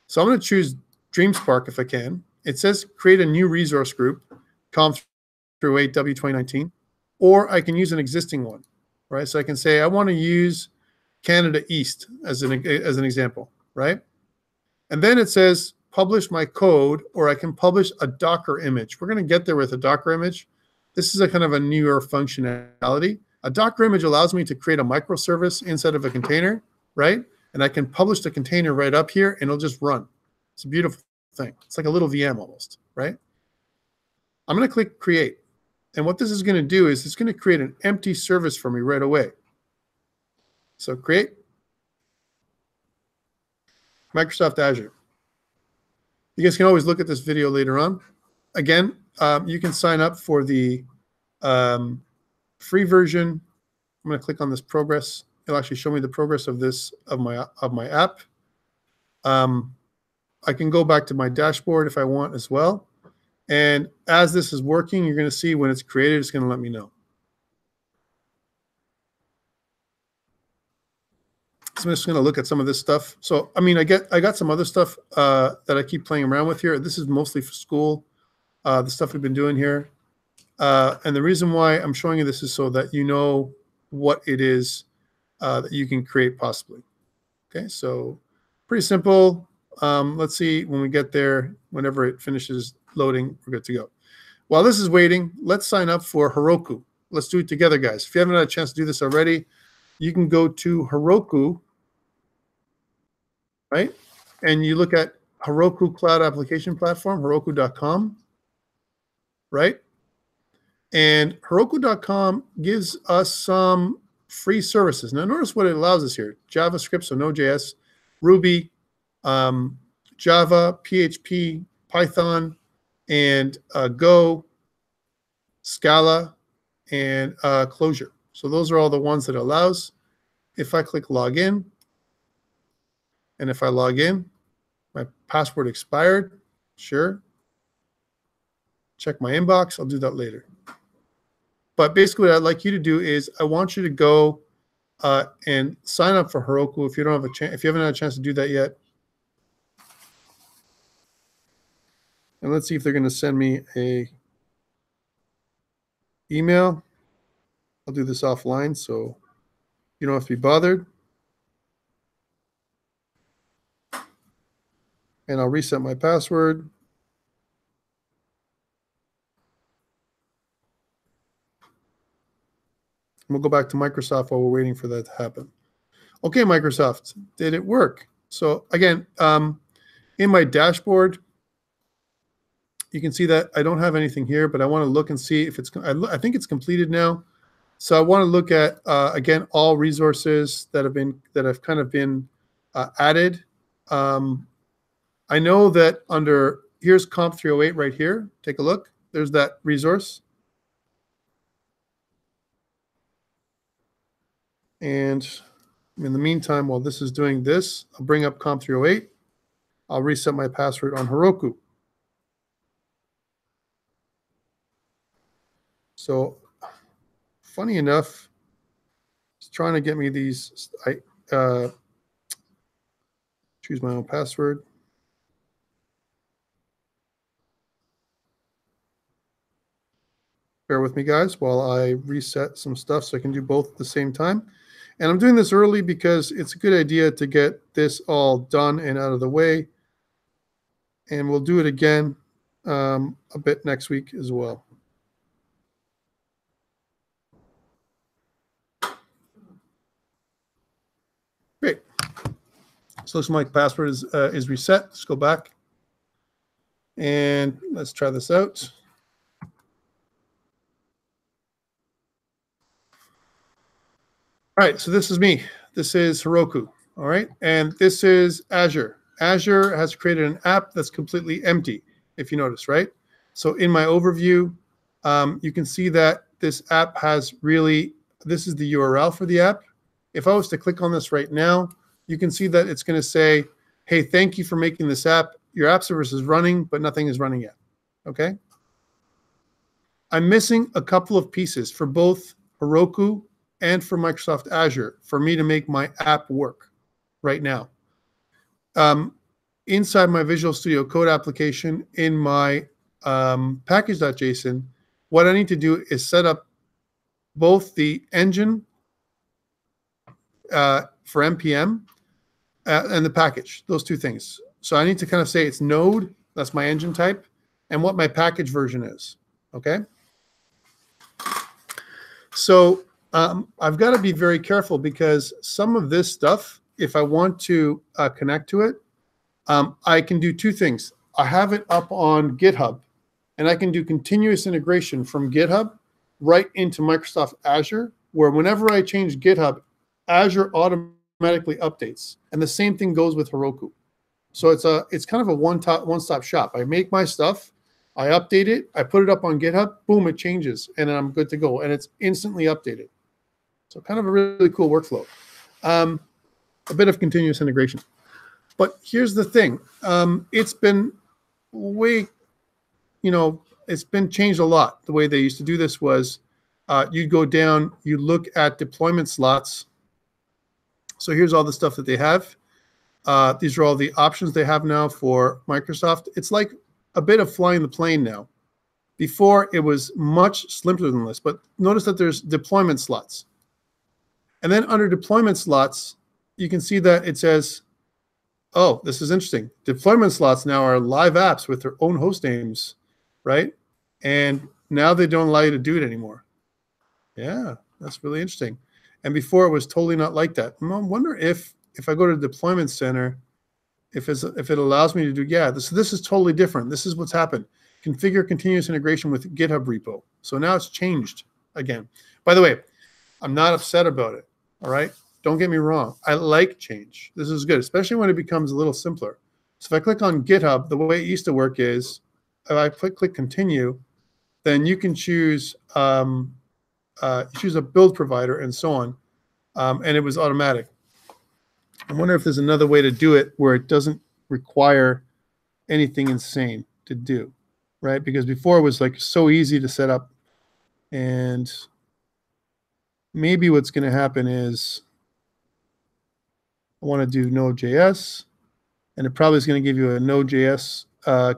So I'm going to choose DreamSpark if I can. It says create a new resource group, COMP308-W2019, or I can use an existing one, right? So I can say I want to use Canada East as an example, right? And then it says publish my code, or I can publish a Docker image. We're going to get there with a Docker image. This is a kind of a newer functionality. A Docker image allows me to create a microservice inside of a container, right? And I can publish the container right up here, and it'll just run. It's a beautiful thing. It's like a little VM almost, right? I'm going to click Create. And what this is going to do is it's going to create an empty service for me right away. So Create. Microsoft Azure. You guys can always look at this video later on. Again, you can sign up for the free version. I'm going to click on this progress. It'll actually show me the progress of this of my app. I can go back to my dashboard if I want as well. And as this is working, you're going to see when it's created, it's going to let me know. So I'm just going to look at some of this stuff. So, I mean, I got some other stuff that I keep playing around with here. This is mostly for school, the stuff we've been doing here. And the reason why I'm showing you this is so that you know what it is that you can create possibly. Okay, so pretty simple. Let's see when we get there, whenever it finishes loading, we're good to go. While this is waiting, let's sign up for Heroku. Let's do it together, guys. If you haven't had a chance to do this already, you can go to Heroku, right? And you look at Heroku Cloud Application Platform, Heroku.com, right? And Heroku.com gives us some free services. Now, notice what it allows us here. JavaScript, so Node.js, Ruby, Java, PHP, Python, and Go, Scala, and Clojure. So those are all the ones that it allows. If I click Login, and if I log in, my password expired. Sure. Check my inbox. I'll do that later. But basically, what I'd like you to do is I want you to go and sign up for Heroku if you don't have a chance, if you haven't had a chance to do that yet. And let's see if they're going to send me a email. I'll do this offline so you don't have to be bothered. And I'll reset my password. We'll go back to Microsoft while we're waiting for that to happen. Okay, Microsoft, did it work? So again, in my dashboard, you can see that I don't have anything here, but I want to look and see if it's, I think it's completed now. So I want to look at, again, all resources that have kind of been added. I know that under, here's COMP308 right here. Take a look. There's that resource. And in the meantime, while this is doing this, I'll bring up COMP308. I'll reset my password on Heroku. So funny enough, it's trying to get me these, choose my own password. Bear with me, guys, while I reset some stuff so I can do both at the same time. And I'm doing this early because it's a good idea to get this all done and out of the way. And we'll do it again a bit next week as well. Great. So looks like password is reset. Let's go back. And let's try this out. All right, so this is me. This is Heroku, all right? And this is Azure. Azure has created an app that's completely empty, if you notice, right? So in my overview, you can see that this app has really, this is the URL for the app. If I was to click on this right now, you can see that it's going to say, hey, thank you for making this app. Your app service is running, but nothing is running yet. Okay? I'm missing a couple of pieces for both Heroku and for Microsoft Azure for me to make my app work right now. Inside my Visual Studio Code application in my package.json, what I need to do is set up both the engine for NPM and the package, those two things. So I need to kind of say it's node, that's my engine type, and what my package version is, okay? So I've got to be very careful because some of this stuff, if I want to connect to it, I can do two things. I have it up on GitHub, and I can do continuous integration from GitHub right into Microsoft Azure, where whenever I change GitHub, Azure automatically updates. And the same thing goes with Heroku. So it's kind of a one-stop shop. I make my stuff, I update it, I put it up on GitHub, boom, it changes, and then I'm good to go. And it's instantly updated. So kind of a really cool workflow. A bit of continuous integration. But here's the thing. It's been it's been changed a lot. The way they used to do this was you'd go down, you look at deployment slots. So here's all the stuff that they have. These are all the options they have now for Microsoft. It's like a bit of flying the plane now. Before, it was much simpler than this, but notice that there's deployment slots. And then under deployment slots, you can see that it says, oh, this is interesting. Deployment slots now are live apps with their own host names, right? And now they don't allow you to do it anymore. Yeah, that's really interesting. And before it was totally not like that. I wonder if I go to Deployment Center, if it allows me to do, yeah, this is totally different. This is what's happened. Configure continuous integration with GitHub repo. So now it's changed again. By the way, I'm not upset about it, all right? Don't get me wrong. I like change. This is good, especially when it becomes a little simpler. So if I click on GitHub, the way it used to work is if I click continue, then you can choose a build provider and so on, and it was automatic. I wonder if there's another way to do it where it doesn't require anything insane to do, right? Because before it was like so easy to set up, and maybe what's going to happen is I want to do Node.js, and it probably is going to give you a Node.js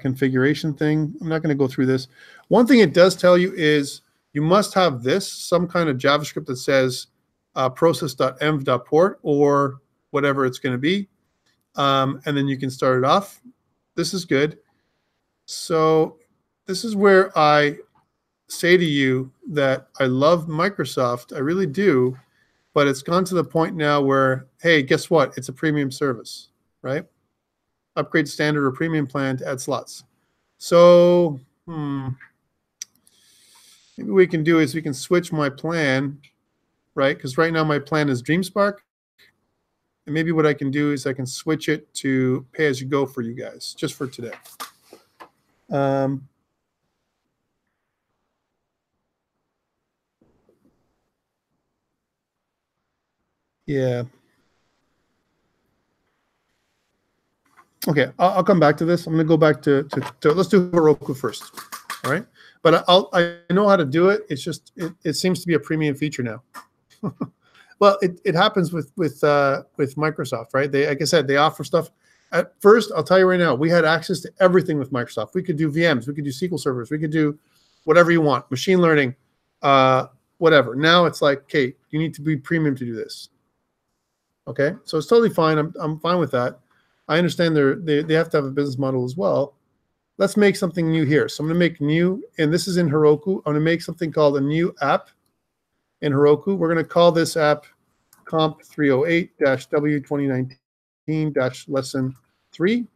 configuration thing. I'm not going to go through this. One thing it does tell you is you must have some kind of JavaScript that says process.env.port or whatever it's going to be, and then you can start it off. This is good. So this is where I say to you that I love Microsoft. I really do. But it's gone to the point now where, hey, guess what? It's a premium service, right? Upgrade standard or premium plan to add slots. So maybe what we can do is we can switch my plan, right? Because right now my plan is DreamSpark. And maybe what I can do is I can switch it to pay-as-you-go for you guys, just for today. Yeah. Okay, I'll come back to this. I'm going to go back to let's do Heroku first, all right? But I know how to do it. It's just it seems to be a premium feature now. Well, it happens with Microsoft, right? Like I said, they offer stuff. At first, I'll tell you right now, we had access to everything with Microsoft. We could do VMs, we could do SQL servers, we could do whatever you want, machine learning, whatever. Now it's like, okay, you need to be premium to do this. Okay, so it's totally fine. I'm fine with that. I understand they have to have a business model as well. Let's make something new here. So I'm going to make new, and this is in Heroku. I'm going to make something called a new app in Heroku. We're going to call this app COMP308-W2019-lesson 3.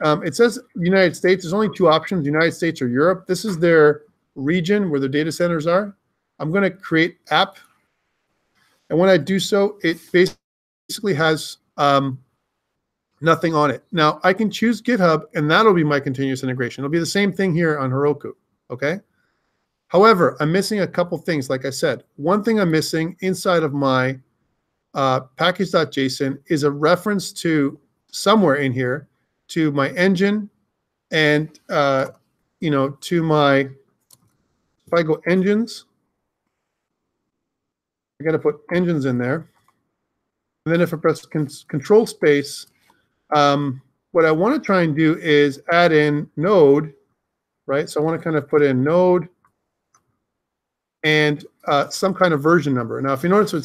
It says United States. There's only two options, United States or Europe. This is their region where their data centers are. I'm going to create app. And when I do so, it basically has Nothing on it. Now I can choose GitHub, and that'll be my continuous integration. It'll be the same thing here on Heroku. Okay. However, I'm missing a couple things. Like I said, one thing I'm missing inside of my package.json is a reference to somewhere in here to my engine and to my, if I go engines, I got to put engines in there. And then if I press control space, what I want to try and do is add in node, right? So I want to kind of put in node and some kind of version number. Now, if you notice what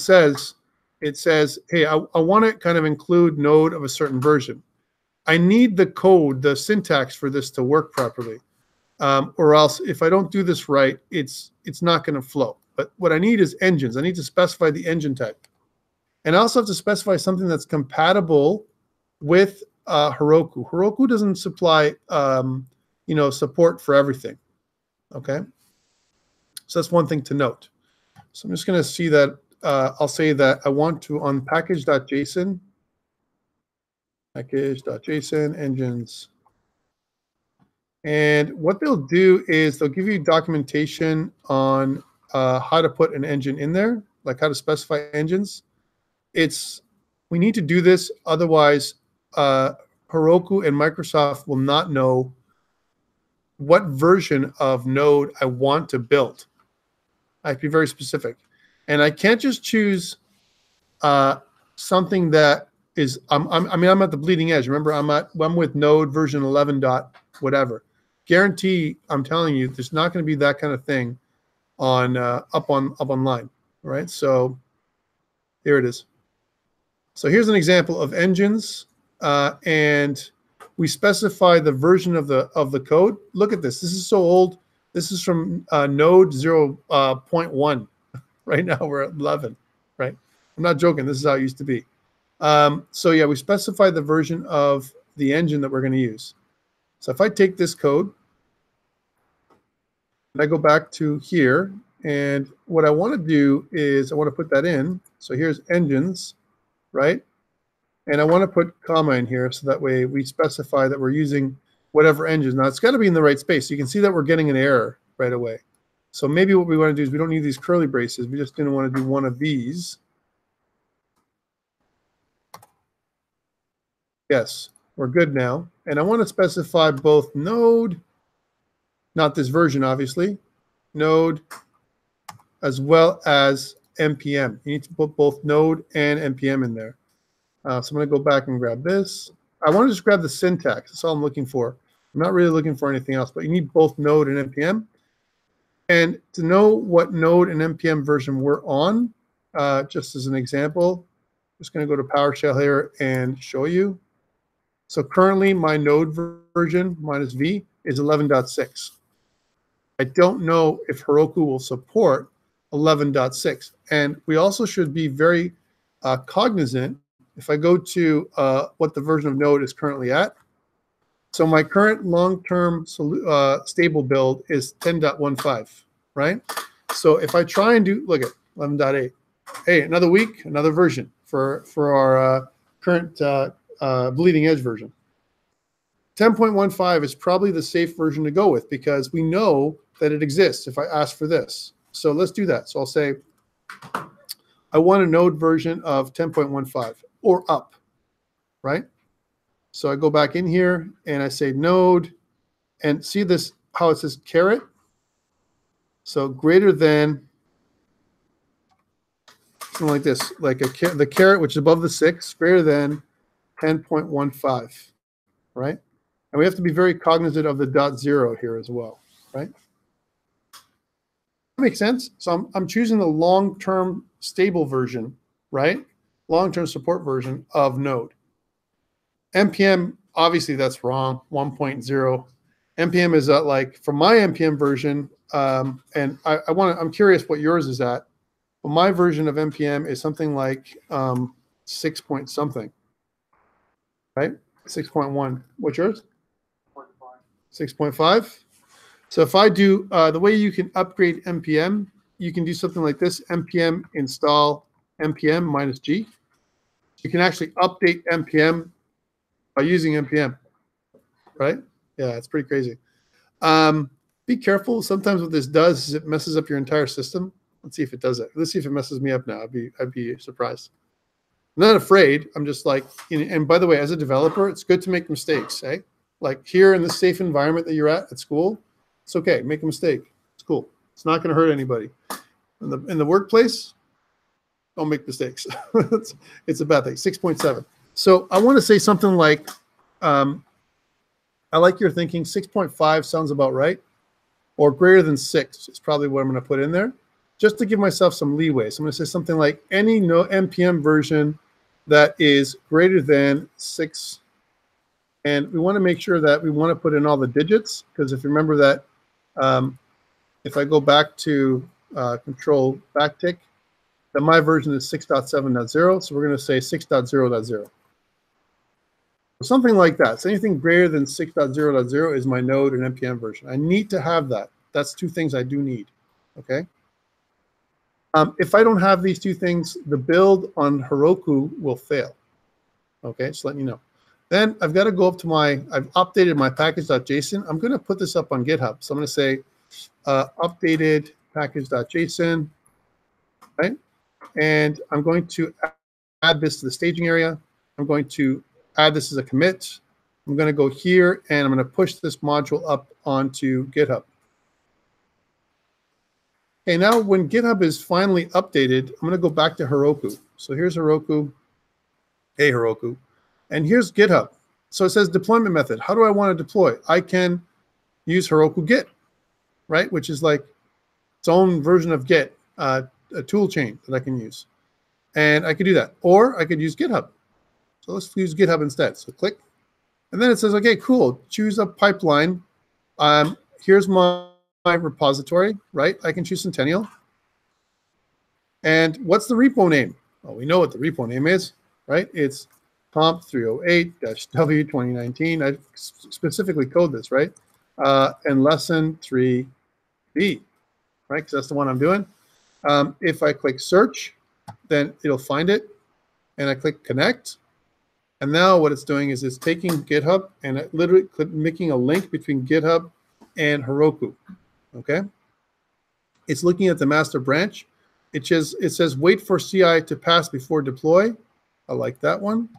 it says, hey, I want to kind of include node of a certain version. I need the code, the syntax for this to work properly. Or else if I don't do this right, it's not going to flow. But what I need is engines. I need to specify the engine type. And I also have to specify something that's compatible with Heroku. Heroku doesn't supply support for everything. Okay? So that's one thing to note. So I'm just going to see that. I'll say that I want to on package.json, engines. And what they'll do is they'll give you documentation on how to put an engine in there, like how to specify engines. We need to do this, otherwise Heroku and Microsoft will not know what version of Node I want to build. I have to be very specific. And I can't just choose something that is, I'm at the bleeding edge. Remember, I'm with Node version 11 dot whatever. Guarantee, I'm telling you, there's not going to be that kind of thing on up online, right? So here it is. So here's an example of engines, and we specify the version of the code. Look at this. This is so old. This is from Node 0.1. Right now we're at 11, right? I'm not joking. This is how it used to be. So yeah, we specify the version of the engine that we're going to use. So if I take this code and I go back to here, and what I want to do is I want to put that in. So here's engines, right? And I want to put comma in here so that way we specify that we're using whatever engine. Now it's got to be in the right space. So you can see that we're getting an error right away. So maybe what we want to do is we don't need these curly braces. We just didn't want to do one of these. Yes, we're good now. And I want to specify both node, not this version, obviously, node, as well as NPM. You need to put both node and NPM in there. So I'm going to go back and grab this. I want to just grab the syntax. That's all I'm looking for. I'm not really looking for anything else, but you need both node and NPM. And to know what node and NPM version we're on, just as an example, I'm just going to go to PowerShell here and show you. So currently my node version minus V is 11.6. I don't know if Heroku will support 11.6. And we also should be very cognizant. If I go to what the version of Node is currently at, so my current long-term stable build is 10.15, right? So if I try and do, look at 11.8, hey, another week, another version for our current bleeding edge version. 10.15 is probably the safe version to go with because we know that it exists if I ask for this. So let's do that. So I'll say, I want a Node version of 10.15 or up, right? So I go back in here and I say node, and see this, how it says caret? So greater than, something like this, like the caret, which is above the 6, greater than 10.15, right? And we have to be very cognizant of the .0 here as well, right? That makes sense. So I'm choosing the long-term stable version, right? Long-term support version of Node. NPM, obviously that's wrong, 1.0. NPM is like, for my NPM version, and I'm curious what yours is at. But my version of NPM is something like 6 point something, right? 6.1. What's yours? 6.5. So if I do, the way you can upgrade NPM, you can do something like this, NPM install NPM -G. You can actually update NPM by using npm, right? Yeah, it's pretty crazy. Be careful. Sometimes what this does is it messes up your entire system. Let's see if it does it. Let's see if it messes me up now. I'd be surprised. I'm not afraid. I'm just like, and by the way, as a developer, it's good to make mistakes, eh? Like here in the safe environment that you're at school, it's okay. Make a mistake. It's cool. It's not going to hurt anybody. In the workplace, don't make mistakes. It's a bad thing. 6.7. So I want to say something like, I like your thinking. 6.5 sounds about right, or greater than 6 is probably what I'm going to put in there, just to give myself some leeway. So I'm going to say something like any npm version that is greater than 6. And we want to make sure that we want to put in all the digits, because if you remember that, if I go back to control backtick, then my version is 6.7.0. So we're going to say 6.0.0. Something like that. So anything greater than 6.0.0 is my node and npm version. I need to have that. That's two things I do need. Okay. If I don't have these two things, the build on Heroku will fail. Okay, just letting you know. Then I've got to go up to I've updated my package.json. I'm going to put this up on GitHub. So I'm going to say updated package.json, right? And I'm going to add this to the staging area. I'm going to add this as a commit. I'm going to go here, and I'm going to push this module up onto GitHub. Okay, now when GitHub is finally updated, I'm going to go back to Heroku. So here's Heroku. Hey, Heroku. And here's GitHub. So it says deployment method. How do I want to deploy? I can use Heroku Git, right? Which is like its own version of Git, a tool chain that I can use. And I could do that. Or I could use GitHub. So let's use GitHub instead. So click. And then it says, okay, cool. Choose a pipeline. Here's my repository, right? I can choose Centennial. And what's the repo name? Well, we know what the repo name is, right? It's COMP308-W2019. I specifically code this, right? And lesson 3B, right? Because that's the one I'm doing. If I click search, then it'll find it. And I click connect. And now what it's doing is it's taking GitHub and it literally making a link between GitHub and Heroku. Okay. It's looking at the master branch. It says wait for CI to pass before deploy. I like that one.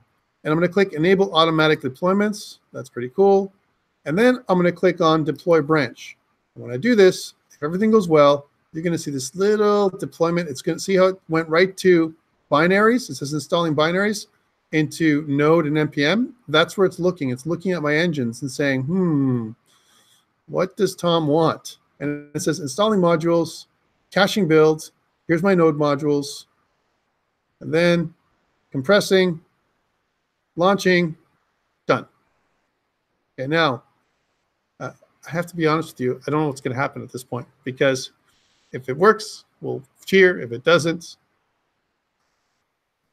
And I'm going to click enable automatic deployments. That's pretty cool. And then I'm going to click on deploy branch. And when I do this, if everything goes well, you're going to see this little deployment. It's going to see how it went right to binaries. It says installing binaries into Node and npm. That's where it's looking. It's looking at my engines and saying, what does Tom want? And it says installing modules, caching builds. Here's my Node modules. And then compressing, launching, done. Okay, now, I have to be honest with you. I don't know what's going to happen at this point, because if it works, we'll cheer. If it doesn't,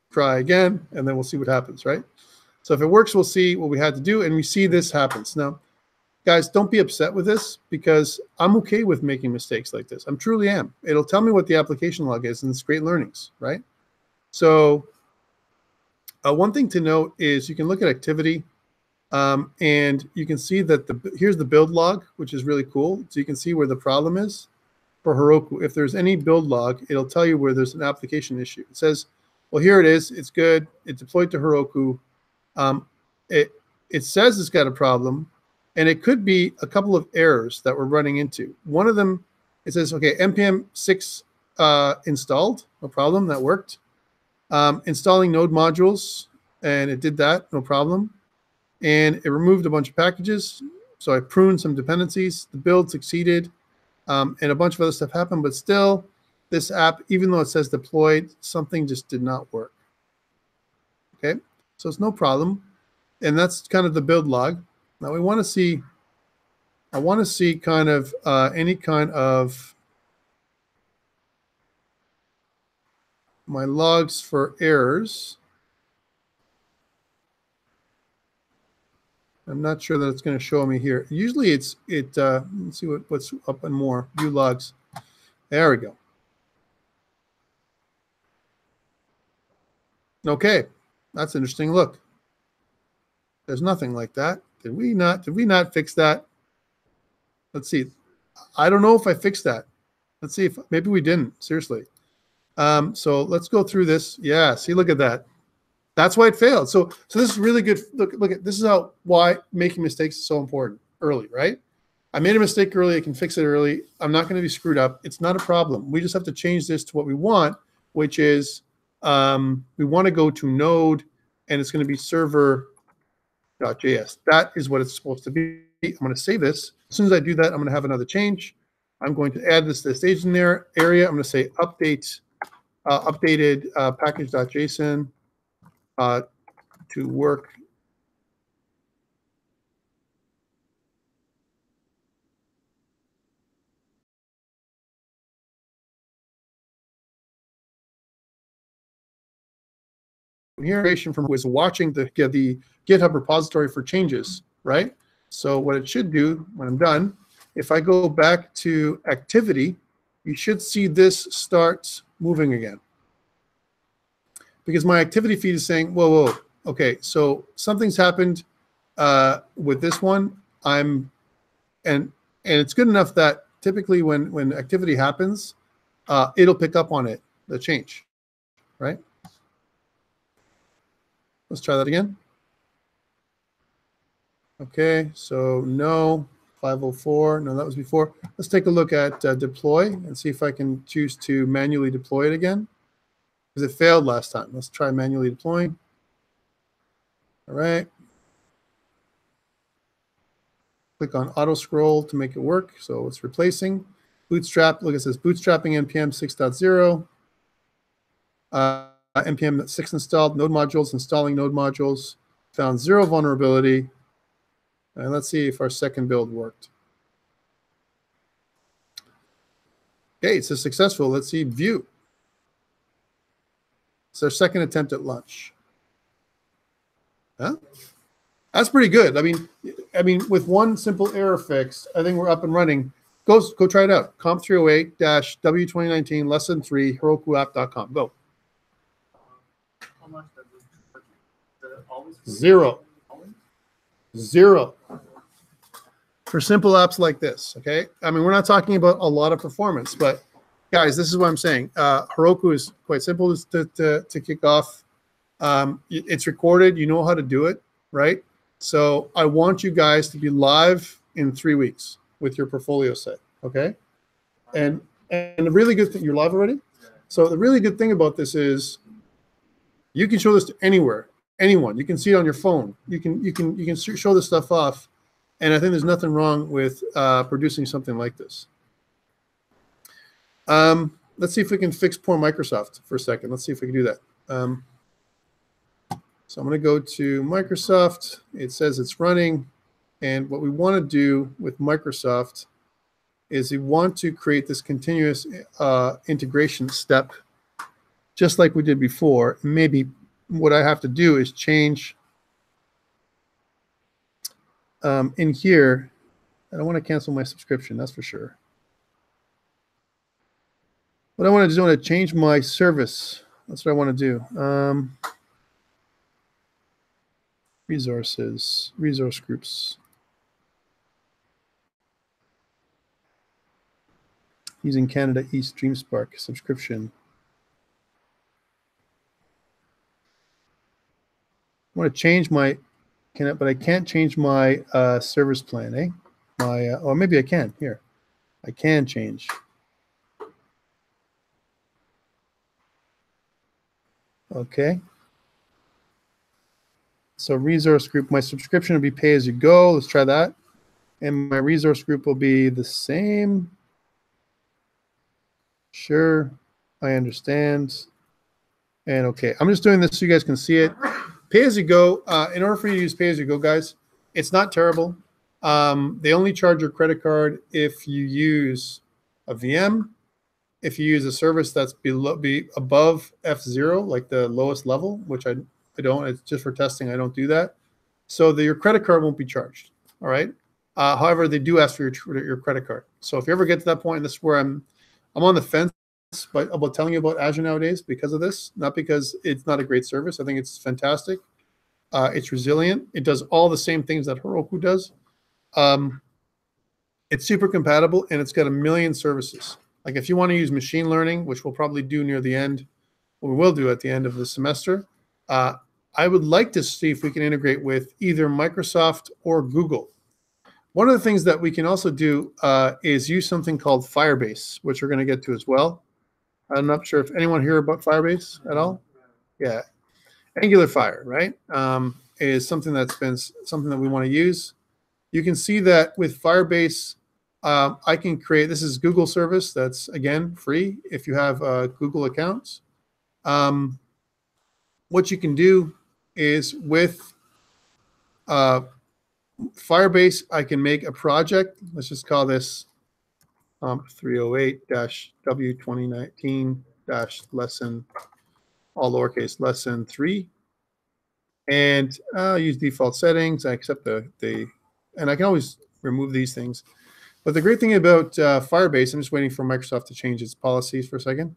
try again, and then we'll see what happens, right? So if it works, we'll see what we had to do, and we see this happens. Now, guys, don't be upset with this, because I'm okay with making mistakes like this. I truly am. It'll tell me what the application log is, and it's great learnings, right? So one thing to note is you can look at activity, and you can see that here's the build log, which is really cool. So you can see where the problem is for Heroku. If there's any build log, it'll tell you where there's an application issue. It says, well, here it is. It's good. It's deployed to Heroku. It says it's got a problem, and it could be a couple of errors that we're running into. One of them, it says, okay, npm 6 installed, no problem, that worked. Installing node modules, and it did that, no problem. And it removed a bunch of packages, so I pruned some dependencies. The build succeeded, and a bunch of other stuff happened, but still, this app, even though it says deployed, something just did not work. Okay, so it's no problem, and that's kind of the build log. Now we want to see, I want to see kind of any kind of my logs for errors. I'm not sure that it's going to show me here. Usually let's see what's up and more, view logs. There we go. Okay, that's interesting. Look, There's nothing like that. Did we not fix that? Let's see. I don't know if I fixed that. Let's see if maybe we didn't. Seriously. So let's go through this. Yeah, see, look at that. That's why it failed. So this is really good. Look at this is why making mistakes is so important early, right? I made a mistake early. I can fix it early. I'm not going to be screwed up. It's not a problem. We just have to change this to what we want, which is we want to go to node, and it's going to be server.js. That is what it's supposed to be. I'm going to save this. As soon as I do that, I'm going to have another change. I'm going to add this to the stage in there area. I'm going to say updated package.json to work. Here, from who is watching the GitHub repository for changes, right? So what it should do when I'm done, if I go back to activity, you should see this start moving again. Because my activity feed is saying, whoa, okay, so something's happened with this one. And it's good enough that typically when activity happens, it'll pick up on it, the change, right? Let's try that again. Okay, so no, 504, no, that was before. Let's take a look at deploy and see if I can choose to manually deploy it again, because it failed last time. Let's try manually deploying. All right. Click on auto scroll to make it work. So it's replacing. Bootstrap, look, it says bootstrapping npm 6.0. npm 6 installed, node modules, installing node modules, found 0 vulnerability. And let's see if our second build worked. Okay, it says successful. Let's see, view. It's our second attempt at launch. Huh? That's pretty good. I mean, with one simple error fix, I think we're up and running. Go try it out. COMP308-W2019 lesson 3 HerokuApp.com. Go. How much does it always? Zero. For simple apps like this, okay? I mean, we're not talking about a lot of performance, but guys, this is what I'm saying. Heroku is quite simple to kick off. It's recorded. You know how to do it, right? So I want you guys to be live in 3 weeks with your portfolio set, okay? And the really good thing, you're live already? So the really good thing about this is you can show this to anyone. You can see it on your phone. You can show this stuff off. And I think there's nothing wrong with producing something like this. Let's see if we can fix poor Microsoft for a second. Let's see if we can do that. So I'm going to go to Microsoft. It says it's running. And what we want to do with Microsoft is we want to create this continuous integration step, just like we did before. Maybe what I have to do is change in here. I don't want to cancel my subscription, that's for sure. What I want to do is I want to change my service. That's what I want to do. Resources, resource groups. Using Canada East DreamSpark subscription. I want to change my, but I can't change my service plan, eh? Or maybe I can. Here, I can change. Okay. So resource group, my subscription will be pay as you go. Let's try that. And my resource group will be the same. Sure, I understand. And okay, I'm just doing this so you guys can see it. Pay as you go. In order for you to use pay as you go, guys, it's not terrible. They only charge your credit card if you use a VM, if you use a service that's above F0, like the lowest level, which I don't. It's just for testing. I don't do that. So your credit card won't be charged. All right. However, they do ask for your credit card. So if you ever get to that point, and this is where I'm on the fence about telling you about Azure nowadays because of this, not because it's not a great service. I think it's fantastic. It's resilient. It does all the same things that Heroku does. It's super compatible, and it's got a million services. Like if you want to use machine learning, which we'll probably do near the end, or we will do at the end of the semester, I would like to see if we can integrate with either Microsoft or Google. One of the things that we can also do is use something called Firebase, which we're going to get to as well. I'm not sure if anyone heard about Firebase at all. Yeah, Angular Fire, right, is something that's been something that we want to use. You can see that with Firebase, I can create, this is Google service that's, again, free if you have Google accounts. What you can do is with Firebase, I can make a project. Let's just call this COMP308-W2019-lesson, all lowercase, lesson 3. And I'll use default settings. I accept and I can always remove these things. But the great thing about Firebase, I'm just waiting for Microsoft to change its policies for a second,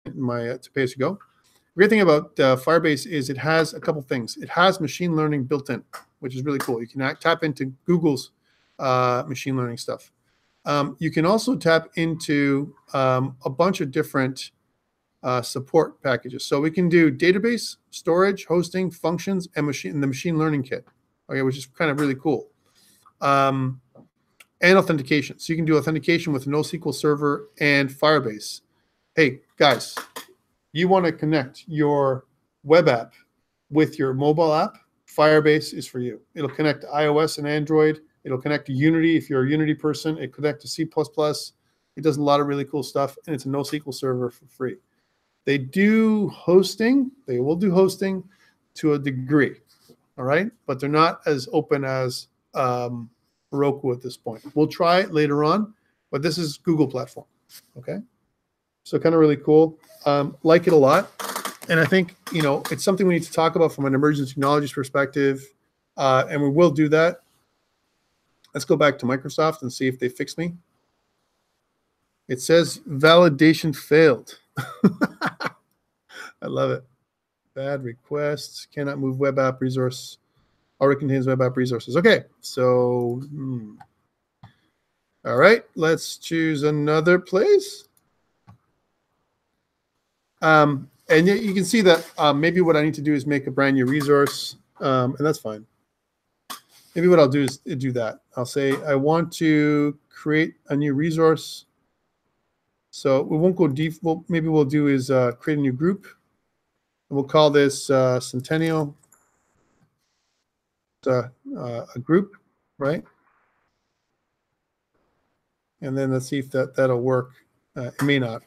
to pay as you go. The great thing about Firebase is it has a couple things. It has machine learning built in, which is really cool. You can tap into Google's machine learning stuff. You can also tap into a bunch of different support packages. So we can do database, storage, hosting, functions, and the machine learning kit, okay, which is kind of really cool. And authentication. So you can do authentication with NoSQL Server and Firebase. Hey, guys, you want to connect your web app with your mobile app, Firebase is for you. It'll connect to iOS and Android. It'll connect to Unity if you're a Unity person. It connects to C++. It does a lot of really cool stuff, and it's a NoSQL Server for free. They do hosting. They will do hosting to a degree, all right? But they're not as open as Heroku at this point. We'll try it later on, but this is Google platform, okay? So kind of really cool. Like it a lot. And I think, it's something we need to talk about from an emerging technologies perspective, and we will do that. Let's go back to Microsoft and see if they fix me. It says validation failed. I love it. Bad requests, cannot move web app resource, already contains web app resources. Okay, so, all right, let's choose another place. And you can see that maybe what I need to do is make a brand new resource, and that's fine. Maybe what I'll do is do that. I'll say I want to create a new resource. So we won't go deep. Maybe we'll do is create a new group. And we'll call this Centennial a group, right? And then let's see if that'll work. It may not.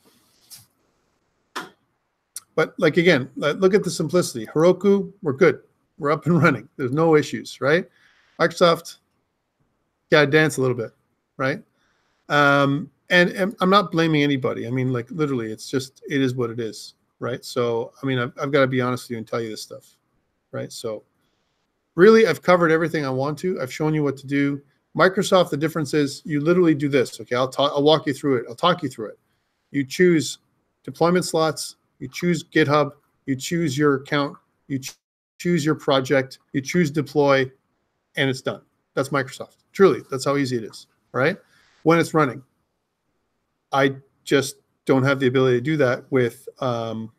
But like, again, look at the simplicity. Heroku, we're good. We're up and running. There's no issues, right? Microsoft, got to dance a little bit, right? And I'm not blaming anybody. I mean, like, literally, it is what it is, right? So, I mean, I've got to be honest with you and tell you this stuff, right? So, really, I've covered everything I want to. I've shown you what to do. Microsoft, the difference is you literally do this, okay? I'll walk you through it. I'll talk you through it. You choose deployment slots. You choose GitHub. You choose your account. You choose your project. You choose deploy, and it's done. That's Microsoft. Truly, that's how easy it is, right? When it's running. I just don't have the ability to do that with the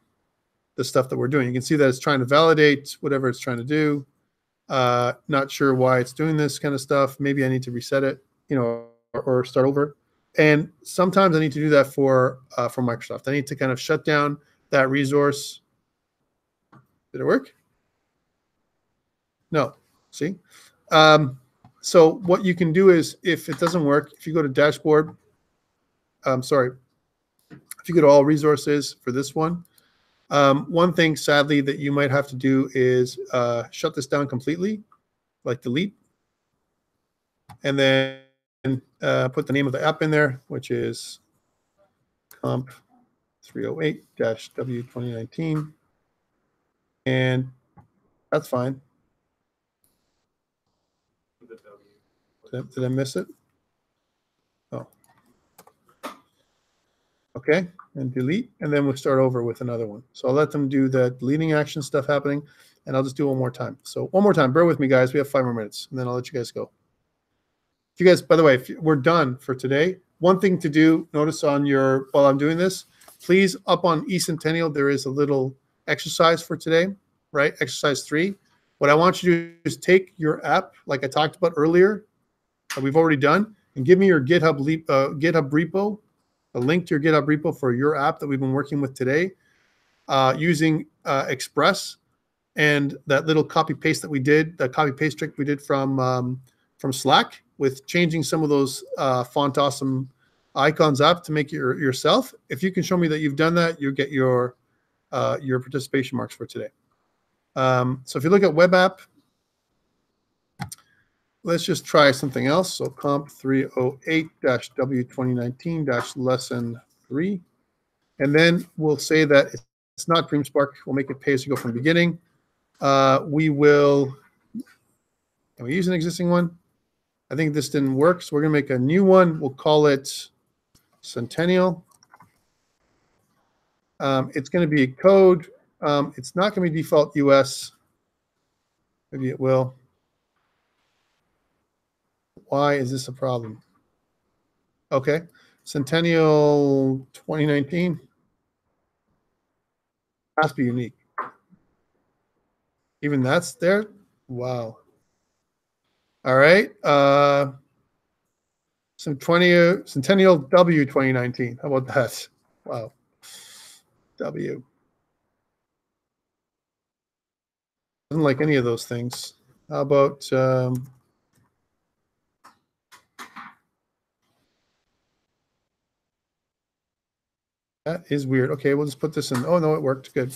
stuff that we're doing. You can see that it's trying to validate whatever it's trying to do. Not sure why it's doing this kind of stuff. Maybe I need to reset it, or start over. And sometimes I need to do that for Microsoft. I need to kind of shut down that resource. Did it work? No. See? So what you can do is, if it doesn't work, if you go to dashboard, if you go to all resources for this one, one thing, sadly, that you might have to do is shut this down completely, like delete, and then put the name of the app in there, which is COMP308-W2019, and that's fine. Did I miss it? Oh. Okay, and delete, and then we'll start over with another one. So I'll let them do the deleting action stuff happening. and I'll just do it one more time. So one more time, bear with me, guys. We have 5 more minutes, and then I'll let you guys go. If you guys, by the way, if we're done for today, one thing to do, notice on your, while I'm doing this, please, up on eCentennial, there is a little exercise for today, right? Exercise 3. What I want you to do is take your app, like I talked about earlier, that we've already done, and give me your GitHub repo, a link to your GitHub repo for your app that we've been working with today, using Express, and that little copy paste that we did, the copy paste trick we did from Slack, with changing some of those font awesome icons up to make it yourself. If you can show me that you've done that, you'll get your participation marks for today. So if you look at web app, let's just try something else. So COMP308-W2019-lesson 3. And then we'll say that it's not DreamSpark. We'll make it pay as you go from the beginning. We will, can we use an existing one? I think this didn't work, so we're going to make a new one. We'll call it Centennial. It's going to be a code. It's not going to be default US. Maybe it will. Why is this a problem? Okay, Centennial 2019 has to be unique. Even that's there? Wow. All right. Centennial W 2019. How about that? Wow. W. Doesn't like any of those things. How about that is weird. Okay, we'll just put this in. Oh no, it worked. Good.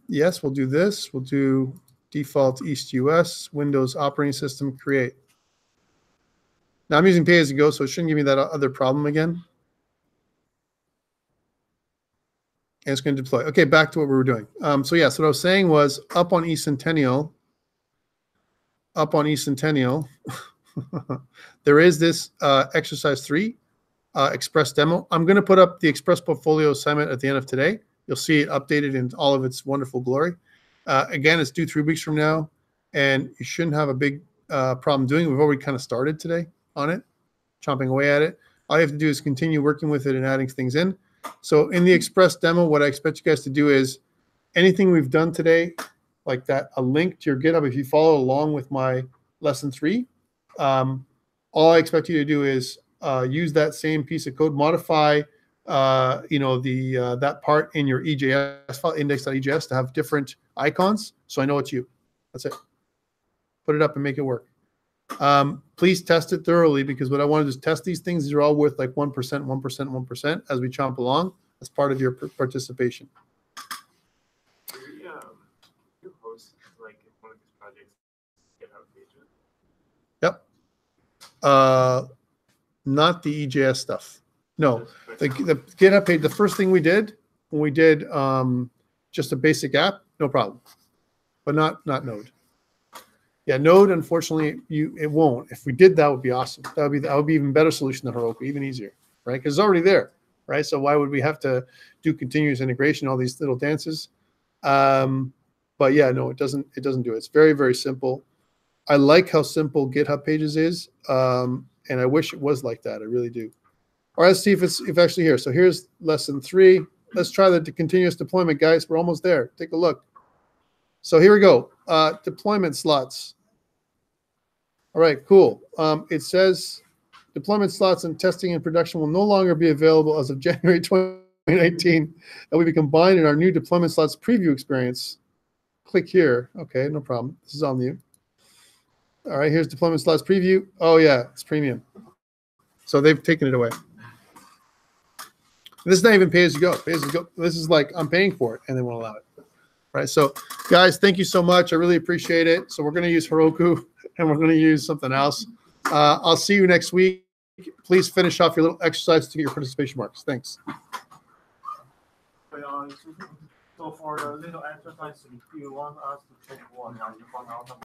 Yes, we'll do this. We'll do default East US, Windows operating system, create. Now I'm using pay as you go, so it shouldn't give me that other problem again. And it's going to deploy. Okay, back to what we were doing. So yeah, so what I was saying was up on eCentennial, there is this exercise 3, Express demo. I'm going to put up the Express portfolio assignment at the end of today. You'll see it updated in all of its wonderful glory. Again, it's due 3 weeks from now, and you shouldn't have a big problem doing it. We've already kind of started today on it, chomping away at it. All you have to do is continue working with it and adding things in. So in the Express demo, what I expect you guys to do is anything we've done today, like that, a link to your GitHub, if you follow along with my lesson 3, all I expect you to do is use that same piece of code, modify that part in your EJS file, index.ejs, to have different icons, so I know it's you. That's it. Put it up and make it work. Please test it thoroughly, because what I want to do is test these things. These are all worth like 1%, 1%, 1% as we chomp along as part of your participation. You host like one of these projects GitHub pages? Yep. Not the EJS stuff. No, the GitHub page, the first thing we did when we did just a basic app, no problem, but not Node. Yeah, Node, unfortunately, it won't. If we did, that would be awesome. That would be even better solution than Heroku, even easier, right? Because it's already there, right? So why would we have to do continuous integration, all these little dances? But yeah, no, it doesn't do it. It's very, very simple. I like how simple GitHub Pages is, and I wish it was like that. I really do. All right, let's see if it's actually here. So here's lesson 3. Let's try the continuous deployment, guys. We're almost there. Take a look. So here we go. Deployment slots. All right, cool. It says deployment slots and testing and production will no longer be available as of January 2019, and will be combined in our new deployment slots preview experience. Click here. Okay, no problem. This is on you. All right, here's deployment slots preview. Oh yeah, it's premium. So they've taken it away. This is not even pay as you go. Pay as you go. This is like I'm paying for it, and they won't allow it. Right. So, guys, thank you so much. I really appreciate it. So we're going to use Heroku, and we're going to use something else. I'll see you next week. Please finish off your little exercise to get your participation marks. Thanks. So for the little exercise, if you want us to check one, you found out